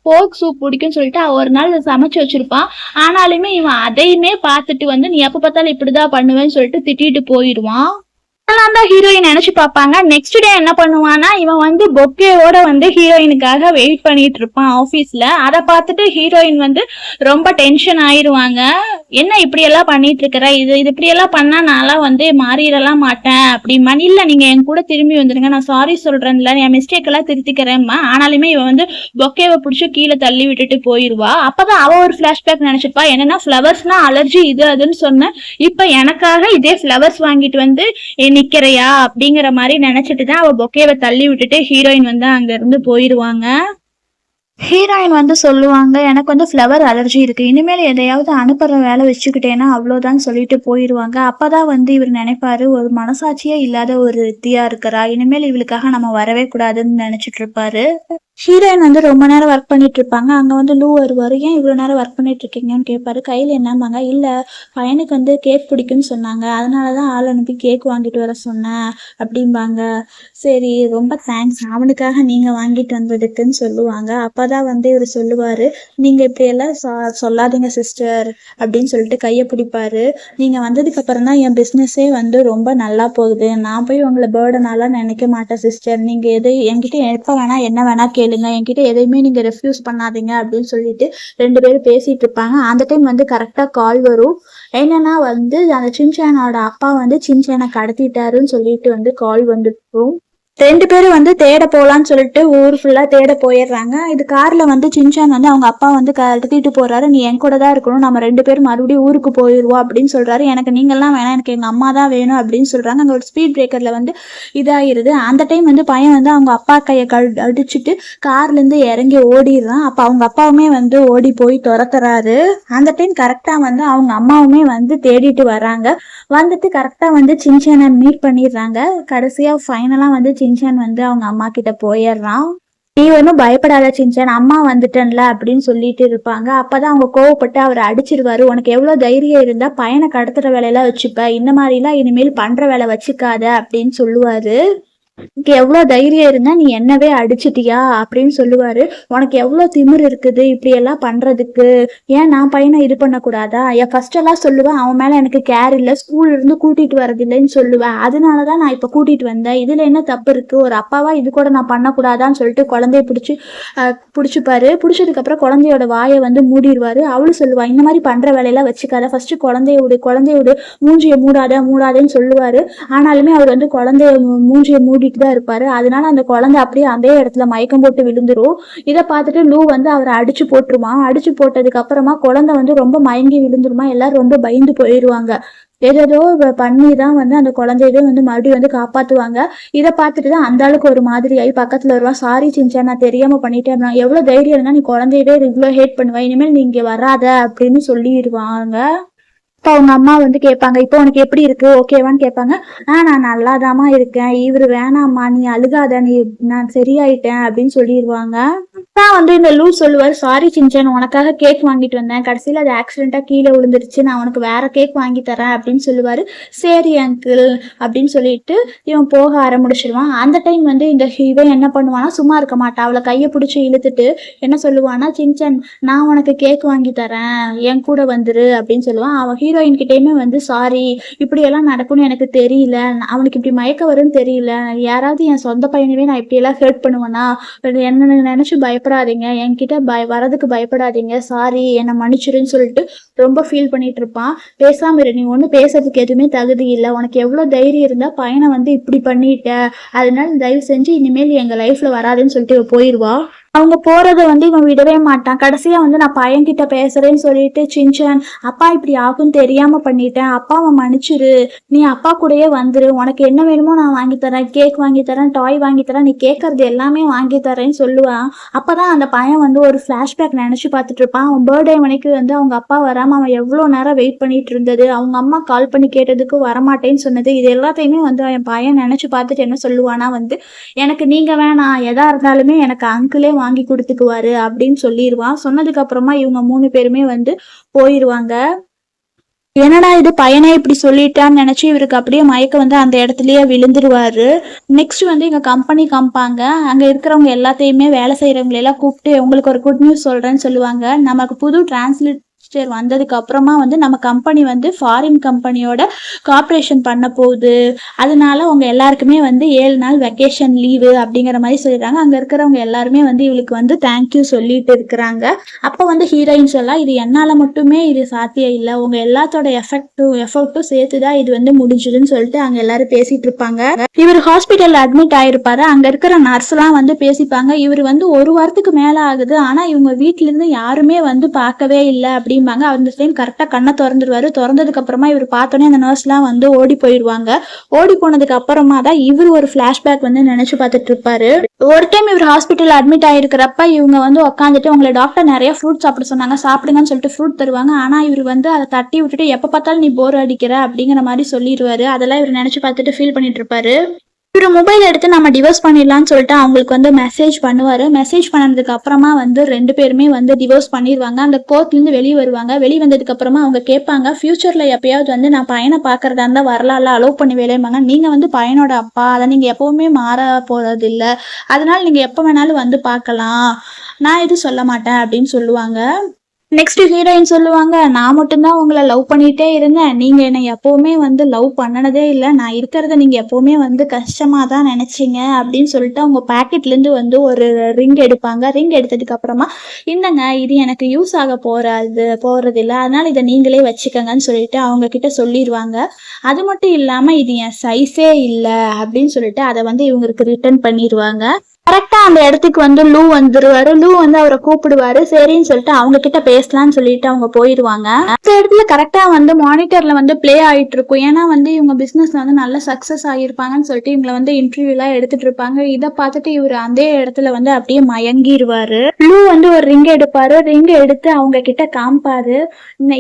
போர்க் சூப் பிடிக்கும்னு சொல்லிட்டு ஒரு நாள் சமைச்சு வச்சிருப்பான். ஆனாலுமே இவன் அதையுமே பார்த்துட்டு வந்து நீ எப்ப பார்த்தாலும் இப்படிதான் பண்ணுவேன்னு சொல்லிட்டு திட்டிட்டு போயிடுவான். தான் ஹீரோயின் நினைச்சு பார்ப்பாங்க. நெக்ஸ்ட் டே என்ன பண்ணுவானா, இவன் வந்து பொக்கேவோட வந்து ஹீரோயினுக்காக வெயிட் பண்ணிட்டு இருப்பான் ஆபீஸ்ல. அதை பார்த்துட்டு ஹீரோயின் வந்து ரொம்ப டென்ஷன் ஆயிருவாங்க. என்ன இப்படி எல்லாம் பண்ணிட்டு இருக்கிற, இது இப்படி எல்லாம் பண்ணா நான்லாம் வந்து மாறிடலாம் மாட்டேன் அப்படிமா. இல்ல நீங்க என் கூட திரும்பி வந்துருங்க, நான் சாரி சொல்றேன்ல, என் மிஸ்டேக் எல்லாம் திருத்திக்கிறேன்மா. ஆனாலுமே இவன் வந்து பொக்கேவை பிடிச்சி கீழே தள்ளி விட்டுட்டு போயிருவா. அப்பதான் அவ ஒரு பிளாஷ்பேக் நினைச்சிருப்பா. என்னன்னா ஃபிளவர்ஸ்னா அலர்ஜி இது அதுன்னு சொன்ன, இப்ப எனக்காக இதே ஃபிளவர்ஸ் வாங்கிட்டு வந்து நிக்கிறையா அப்படிங்கிற மாதிரி நினைச்சிட்டு தான் அவ பொக்கேவை தள்ளி விட்டுட்டு ஹீரோயின் வந்து அங்க இருந்து போயிருவாங்க. ஹீரோயின் வந்து சொல்லுவாங்க, எனக்கு வந்து ஃப்ளவர் அலர்ஜி இருக்கு, இனிமேல் எதையாவது அனுப்புற வேலை வச்சுக்கிட்டேன்னா அவ்வளோதான் சொல்லிட்டு போயிடுவாங்க. அப்பதான் வந்து இவர் நினைப்பாரு, ஒரு மனசாட்சியே இல்லாத ஒரு வித்தியா இருக்கிறா, இனிமேல் இவளுக்காக நம்ம வரவே கூடாதுன்னு நினைச்சிட்டு இருப்பாரு. ஹீரோயின் வந்து ரொம்ப நேரம் ஒர்க் பண்ணிட்டு இருப்பாங்க. அங்க வந்து லூ வருவாரு. "ஏன் இவ்வளோ நேரம் ஒர்க் பண்ணிட்டு இருக்கீங்கன்னு?" கேட்பாரு. கையில என்னம்பாங்க, "இல்ல பையனுக்கு வந்து கேக் பிடிக்கும்னு சொன்னாங்க. அதனால தான் ஆள் அனுப்பி கேக் வாங்கிட்டு வர சொன்னேன்" அப்படிம்பாங்க. "சரி ரொம்ப தேங்க்ஸ் அவனுக்காக நீங்க வாங்கிட்டு வந்ததுக்குன்னு" சொல்லுவாங்க. அப்பதான் வந்து இவரு சொல்லுவாரு, "நீங்க இப்படியெல்லாம் சொல்லாதீங்க சிஸ்டர்" அப்படின்னு சொல்லிட்டு கையை பிடிப்பாரு. "நீங்க வந்ததுக்கு அப்புறம் தான் என் பிஸ்னஸே வந்து ரொம்ப நல்லா போகுது. நான் போய் உங்களை பேர்டனாலாம் நினைக்க மாட்டேன் சிஸ்டர். நீங்க எது என்கிட்ட எப்போ வேணா என்ன வேணா கேளுங்க. என்கிட்ட எதையுமே நீங்க ரெஃப்யூஸ் பண்ணாதீங்க" அப்படின்னு சொல்லிட்டு 2 பேரும் பேசிட்டு இருப்பாங்க. அந்த டைம் வந்து கரெக்டா கால் வரும். என்னன்னா வந்து அந்த சின்சானோட அப்பா வந்து சின்சானை கடத்திட்டாருன்னு சொல்லிட்டு வந்து கால் வந்துருக்கும். 2 பேரும் வந்து தேட போலான்னு சொல்லிட்டு ஊர் ஃபுல்லா தேட போயிடுறாங்க. இது கார்ல வந்து சின்சான் வந்து அவங்க அப்பா வந்து கடத்திட்டு போறாரு. "நீ என் கூட தான் இருக்கணும். நம்ம 2 பேரும் மறுபடியும் ஊருக்கு போயிடுவோம்" அப்படின்னு சொல்றாரு. "எனக்கு நீங்கெல்லாம் வேணாம். எனக்கு எங்க அம்மா தான் வேணும்" அப்படின்னு சொல்றாங்க. அங்க ஒரு ஸ்பீட் பிரேக்கர்ல வந்து இதாயிருது. அந்த டைம் வந்து பையன் வந்து அவங்க அப்பா கையை அடிச்சுட்டு கார்ல இருந்து இறங்கி ஓடிடுறான். அப்ப அவங்க அப்பாவுமே வந்து ஓடி போய் துரத்துறாரு. அந்த டைம் கரெக்டா வந்து அவங்க அம்மாவுமே வந்து தேடிட்டு வராங்க. வந்துட்டு கரெக்டா வந்து சின்சானை மீட் பண்ணிடுறாங்க. கடைசியா ஃபைனலா வந்து சின்சான் வந்து அவங்க அம்மா கிட்ட போயிடுறான். "நீ ஒன்றும் பயப்படாத சின்சான், அம்மா வந்துட்டேன்ல" அப்படின்னு சொல்லிட்டு இருப்பாங்க. அப்பதான் அவங்க கோவப்பட்டு அவரை அடிச்சிருவாரு. "உனக்கு எவ்வளவு தைரியம் இருந்தா பையனை கடத்துற வேலையெல்லாம் வச்சுப்ப, இந்த மாதிரிலாம் இனிமேல் பண்ற வேலை வச்சுக்காத" அப்படின்னு சொல்லுவாரு. "உனக்கு எவ்வளோ தைரியம் இருந்தா நீ என்னவே அடிச்சிட்டியா" அப்படின்னு சொல்லுவாரு. "உனக்கு எவ்வளோ திமிரு இருக்குது இப்படி எல்லாம் பண்றதுக்கு? ஏன் நான் பையனை இது பண்ணக்கூடாதா? ஃபர்ஸ்ட் எல்லாம் சொல்லுவேன் அவன் மேல எனக்கு கேர் இல்லை, ஸ்கூல்ல இருந்து கூட்டிட்டு வரதில்லைன்னு சொல்லுவேன். அதனாலதான் நான் இப்ப கூட்டிட்டு வந்தேன். இதுல என்ன தப்பு இருக்கு? ஒரு அப்பாவா இது கூட நான் பண்ணக்கூடாதான்னு சொல்லிட்டு குழந்தைய பிடிச்சிப்பாரு. பிடிச்சதுக்கு அப்புறம் குழந்தையோட வாயை வந்து மூடிடுவாரு. அவளும் சொல்லுவா, "இந்த மாதிரி பண்ற வேலையெல்லாம் வச்சுக்காத, ஃபர்ஸ்ட் குழந்தைய விடு, மூஞ்சியை மூடாதேன்னு சொல்லுவாரு. ஆனாலுமே அவர் வந்து குழந்தைய மூஞ்சியை மூடிட்டு தான் இருப்பாரு. அதனால அந்த குழந்தை அப்படியே அதே இடத்துல மயக்கம் போட்டு விழுந்துரும். இதை பார்த்துட்டு லூ வந்து அவரை அடிச்சு போட்டுருவான். அடிச்சு போட்டதுக்கு அப்புறமா குழந்தை வந்து ரொம்ப மயங்கி விழுந்துருமா. எல்லாரும் ரொம்ப பயந்து போயிடுவாங்க. ஏதேதோ பண்ணி தான் வந்து அந்த குழந்தையவே வந்து மறுபடியும் வந்து காப்பாத்துவாங்க. இதை பார்த்துட்டு தான் அந்த ஆளுக்கு ஒரு மாதிரி ஆகி பக்கத்துல வருவான். "சாரி சின்சான், நான் தெரியாம பண்ணிட்டேன். நான் எவ்வளவு தைரியம் இருந்தா நீ குழந்தையவே இவ்வளோ ஹேட் பண்ணுவேன். இனிமேல் நீ இங்க வராத" அப்படின்னு சொல்லிடுவாங்க. இப்போ அவங்க அம்மா வந்து கேட்பாங்க, "இப்போ உனக்கு எப்படி இருக்கு? ஓகேவான்னு?" கேட்பாங்க. நான் நல்லாதாம்மா இருக்கேன். இவரு வேணாம்மா, நீ அழுகாத, நான் சரியாயிட்டேன்" அப்படின்னு சொல்லிடுவாங்க. தான் வந்து இந்த லூ சொல்லுவார், "சாரி சின்சான், உனக்காக கேக் வாங்கிட்டு வந்தேன். கடைசியில் அது ஆக்சிடென்ட்டாக கீழே விழுந்துருச்சு. நான் உனக்கு வேற கேக் வாங்கி தரேன்" அப்படின்னு சொல்லுவார். "சரி அங்கிள்" அப்படின்னு சொல்லிட்டு இவன் போக ஆரம்பிச்சிடுவான். அந்த டைம் வந்து இந்த இவன் என்ன பண்ணுவானா, சும்மா இருக்க மாட்டான். அவளை கையை பிடிச்சி இழுத்துட்டு என்ன சொல்லுவானா, "சின்சான், நான் உனக்கு கேக் வாங்கி தரேன், என் கூட வந்துரு" அப்படின்னு சொல்லுவான். அவன் ஹீரோயின் கிட்டேயுமே வந்து, "சாரி, இப்படியெல்லாம் நடக்கும்னு எனக்கு தெரியல. அவனுக்கு இப்படி மயக்க வரும்னு தெரியல. யாராவது என் சொந்த பையனவே நான் இப்படியெல்லாம் ஹர்ட் பண்ணுவேனா? என்ன நினைச்சு பயப்படாதீங்க, என்கிட்ட வரதுக்கு பயப்படாதீங்க, சாரி, என்னை மன்னிச்சிருன்னு" சொல்லிட்டு ரொம்ப ஃபீல் பண்ணிட்டு இருப்பான். "பேசாம இரு, நீ ஒன்றும் பேசுறதுக்கு எதுவுமே தகுதி இல்லை. உனக்கு எவ்வளோ தைரியம் இருந்தா பையனை வந்து இப்படி பண்ணிட்ட. அதனால தயவு செஞ்சு இனிமேல் எங்க லைஃப்ல வராதுன்னு" சொல்லிட்டு இவ போயிடுவா. அவங்க போறத வந்து இவன் விடவே மாட்டான். கடைசியா வந்து, "நான் பையன்கிட்ட பேசுறேன்னு சொல்லிட்டு சின்சான், அப்பா இப்படி ஆகும்னு தெரியாம பண்ணிட்டேன். அப்பாவை மன்னிச்சிரு. நீ அப்பா கூடயே வந்துரு. உனக்கு என்ன வேணுமோ நான் வாங்கி தரேன். கேக் வாங்கி தரேன், டாய் வாங்கி தரேன். நீ கேட்கறது எல்லாமே வாங்கி தரேன்னு" சொல்லுவான். அப்பதான் அந்த பையன் வந்து ஒரு ஃபிளாஷ்பேக் நினைச்சு பார்த்துட்டு இருப்பான். அவன் பர்த்டே மணிக்கு வந்து அவங்க அப்பா வராம அவன் எவ்வளோ நேரம் வெயிட் பண்ணிட்டு இருந்தது, அவங்க அம்மா கால் பண்ணி கேட்டதுக்கு வரமாட்டேன்னு சொன்னது, இது எல்லாத்தையுமே வந்து என் பையன் நினைச்சு பார்த்துட்டு என்ன சொல்லுவானா வந்து, "எனக்கு நீங்க வேணாம், எதா இருந்தாலுமே எனக்கு அங்கிளே வாங்கி கொடுத்துக்குவாரு" அப்படின்னு சொல்லிடுவான். சொன்னதுக்கு அப்புறமா இவங்க 3 பேருமே வந்து போயிடுவாங்க. என்னடா இது, பையனே இப்படி சொல்லிட்டான்னு நினைச்சு இவருக்கு அப்படியே மயக்கம் வந்து அந்த இடத்துலயே விழுந்துருவாரு. நெக்ஸ்ட் வந்து எங்க கம்பெனி காமிப்பாங்க. அங்க இருக்கிறவங்க எல்லாத்தையுமே, வேலை செய்யறவங்களை எல்லாம் கூப்பிட்டு, "உங்களுக்கு ஒரு குட் நியூஸ் சொல்றேன்னு" சொல்லுவாங்க. நமக்கு புது டிரான்ஸ்லேட்டர் வந்ததுக்கு அப்புறமா வந்து நம்ம கம்பெனி வந்து ஃபாரின் கம்பெனியோட கார்பரேஷன் பண்ண போகுது. அதனால உங்க எல்லாருக்குமே வந்து 7 நாள் வெக்கேஷன் லீவு அப்படிங்கிற மாதிரி சொல்லிடுறாங்க. அங்க இருக்கிறவங்க எல்லாருமே வந்து இவளுக்கு வந்து தேங்க்யூ சொல்லிட்டு இருக்கிறாங்க. அப்போ வந்து ஹீரோயின்ஸ் எல்லாம், "இது என்னால மட்டுமே இது சாத்தியம் இல்லை, உங்க எல்லாத்தோட எஃபர்ட்டும் சேர்த்துதான் இது வந்து முடிஞ்சுதுன்னு" சொல்லிட்டு அங்க எல்லாரும் பேசிட்டு இருப்பாங்க. இவர் ஹாஸ்பிட்டல்ல அட்மிட் ஆயிருப்பாரு. அங்க இருக்கிற நர்ஸ் எல்லாம் வந்து பேசிப்பாங்க. இவர் வந்து 1 வாரத்துக்கு மேல ஆகுது, ஆனா இவங்க வீட்டுல இருந்து யாருமே வந்து பார்க்கவே இல்லை அப்படிம்பாங்க. அந்த டைம் கரெக்டா கண்ணை திறந்துருவாரு. திறந்ததுக்கு அப்புறமா இவர் பார்த்தோன்னே அந்த நர்ஸ் எல்லாம் வந்து ஓடி போயிடுவாங்க. ஓடி போனதுக்கு அப்புறமா தான் இவர் ஒரு பிளாஷ்பேக் வந்து நினைச்சு பார்த்துட்டு இருப்பாரு. ஒரு டைம் இவர் ஹாஸ்பிட்டல் அட்மிட் ஆயிருக்கிறப்ப இவங்க வந்து உட்காந்துட்டு, "உங்களை டாக்டர் நிறைய ஃப்ரூட் சாப்பிட சொன்னாங்க, சாப்பிடுங்கன்னு" சொல்லிட்டு ஃப்ரூட் தருவாங்க. ஆனா இவர் வந்து அதை தட்டி விட்டுட்டு, "எப்ப பார்த்தாலும் நீ போர் அடிக்கிற" அப்படிங்கிற மாதிரி சொல்லிடுவாரு. அதெல்லாம் இவர் நினைச்சு பார்த்துட்டு ஃபீல் பண்ணிட்டு இருப்பாரு. இவரு மொபைல் எடுத்து நம்ம டிவோர்ஸ் பண்ணிடலாம்னு சொல்லிட்டு அவங்களுக்கு வந்து மெசேஜ் பண்ணுவாரு. மெசேஜ் பண்ணதுக்கு அப்புறமா வந்து 2 பேருமே வந்து டிவோர்ஸ் பண்ணிருவாங்க. அந்த கோர்ட்லேருந்து வெளியே வருவாங்க. வெளியே வந்ததுக்கு அப்புறமா அவங்க கேட்பாங்க, ஃபியூச்சர்ல எப்பயாவது வந்து நான் பையனை பார்க்கறதா இருந்தா வரலாம்ல, அலோவ் பண்ணி வேலைம்பாங்க. நீங்க வந்து பையனோட அப்பா, அதை நீங்க எப்பவுமே மாற போறது இல்ல. அதனால நீங்க எப்ப வேணாலும் வந்து பார்க்கலாம். நான் எதுவும் சொல்ல மாட்டேன் அப்படின்னு சொல்லுவாங்க. நெக்ஸ்ட் ஹீரோயின் சொல்லுவாங்க, நான் மட்டும்தான் உங்களை லவ் பண்ணிட்டே இருந்தேன். நீங்க என்னை எப்பவுமே வந்து லவ் பண்ணனதே இல்லை. நான் இருக்கிறத நீங்க எப்பவுமே வந்து கஷ்டமா தான் நினைச்சீங்க அப்படின்னு சொல்லிட்டு அவங்க பாக்கெட்ல இருந்து வந்து ஒரு ரிங் எடுப்பாங்க. ரிங் எடுத்ததுக்கு அப்புறமா, இந்தங்க இது எனக்கு யூஸ் ஆக போறது இல்லை, அதனால இதை நீங்களே வச்சுக்கங்கன்னு சொல்லிட்டு அவங்க கிட்ட சொல்லிடுவாங்க. அது மட்டும் இல்லாம இது என் சைஸே இல்லை அப்படின்னு சொல்லிட்டு அதை வந்து இவங்களுக்கு ரிட்டர்ன் பண்ணிடுவாங்க. கரெக்டா அந்த இடத்துக்கு வந்து லூ வந்துருவாரு. லூ வந்து அவரை கூப்பிடுவாரு. சரின்னு சொல்லிட்டு அவங்க கிட்ட பேசலாம்னு சொல்லிட்டு அவங்க போயிருவாங்க. அந்த இடத்துல கரெக்டா வந்து மானிட்டர்ல வந்து பிளே ஆயிட்டு இருக்கும். ஏன்னா வந்து இவங்க பிசினஸ்ல வந்து நல்ல சக்சஸ் ஆகியிருப்பாங்கன்னு சொல்லிட்டு இவங்களை வந்து இன்டர்வியூ எல்லாம் எடுத்துட்டு இருப்பாங்க. இதை பார்த்துட்டு இவர் அந்த இடத்துல வந்து அப்படியே மயங்கிடுவாரு. லூ வந்து ஒரு ரிங் எடுப்பாரு. ரிங் எடுத்து அவங்க கிட்ட காமிப்பாரு.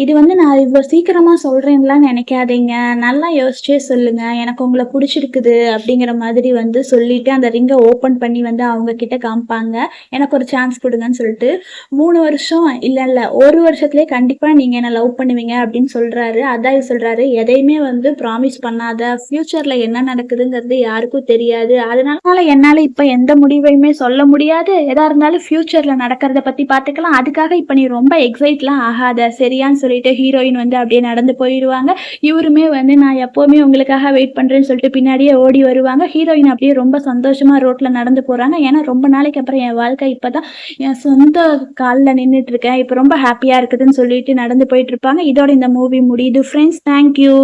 இது வந்து நான் இவ்வளவு சீக்கிரமா சொல்றேன்லாம் நினைக்காதீங்க, நல்லா யோசிச்சே சொல்லுங்க, எனக்கு உங்களை பிடிச்சிருக்குது அப்படிங்கிற மாதிரி வந்து சொல்லிட்டு அந்த ரிங்கை ஓபன் பண்ணி வந்து அவங்க கிட்ட காமிப்பாங்க. எனக்கு ஒரு சான்ஸ் கொடுங்கன்னு சொல்லிட்டு. 3 வருஷம் இல்ல 1 வருஷத்துலயே கண்டிப்பா நீங்க என்ன லவ் பண்ணுவீங்க அப்படின்னு சொல்றாரு. அதான் சொல்றாரு, எதையுமே வந்து ப்ராமிஸ் பண்ணாத, ஃபியூச்சர்ல என்ன நடக்குதுங்கிறது யாருக்கும் தெரியாது, அதனால என்னால இப்ப எந்த முடிவையுமே சொல்ல முடியாது, எதா இருந்தாலும் ஃபியூச்சர்ல நடக்கிறத பத்தி பாத்துக்கலாம், அதுக்காக இப்ப நீ ரொம்ப எக்ஸைட்லாம் ஆகாத, சரியான்னு சொல்லிட்டு ஹீரோயின் வந்து அப்படியே நடந்து போயிடுவாங்க. இவருமே வந்து நான் எப்பவுமே உங்களுக்காக வெயிட் பண்றேன்னு சொல்லிட்டு பின்னாடியே ஓடி வருவாங்க. ஹீரோயின் அப்படியே ரொம்ப சந்தோஷமா ரோட்ல நடந்து போறாங்க. ஏன்னா ரொம்ப நாளைக்கு அப்புறம் என் வாழ்க்கை இப்பதான் என் சொந்த காலில் நின்றுட்டு இருக்கேன், இப்ப ரொம்ப ஹாப்பியா இருக்குதுன்னு சொல்லிட்டு நடந்து போயிட்டு இருப்பாங்க. இதோட இந்த மூவி முடியுது ஃப்ரெண்ட்ஸ். தேங்க்யூ.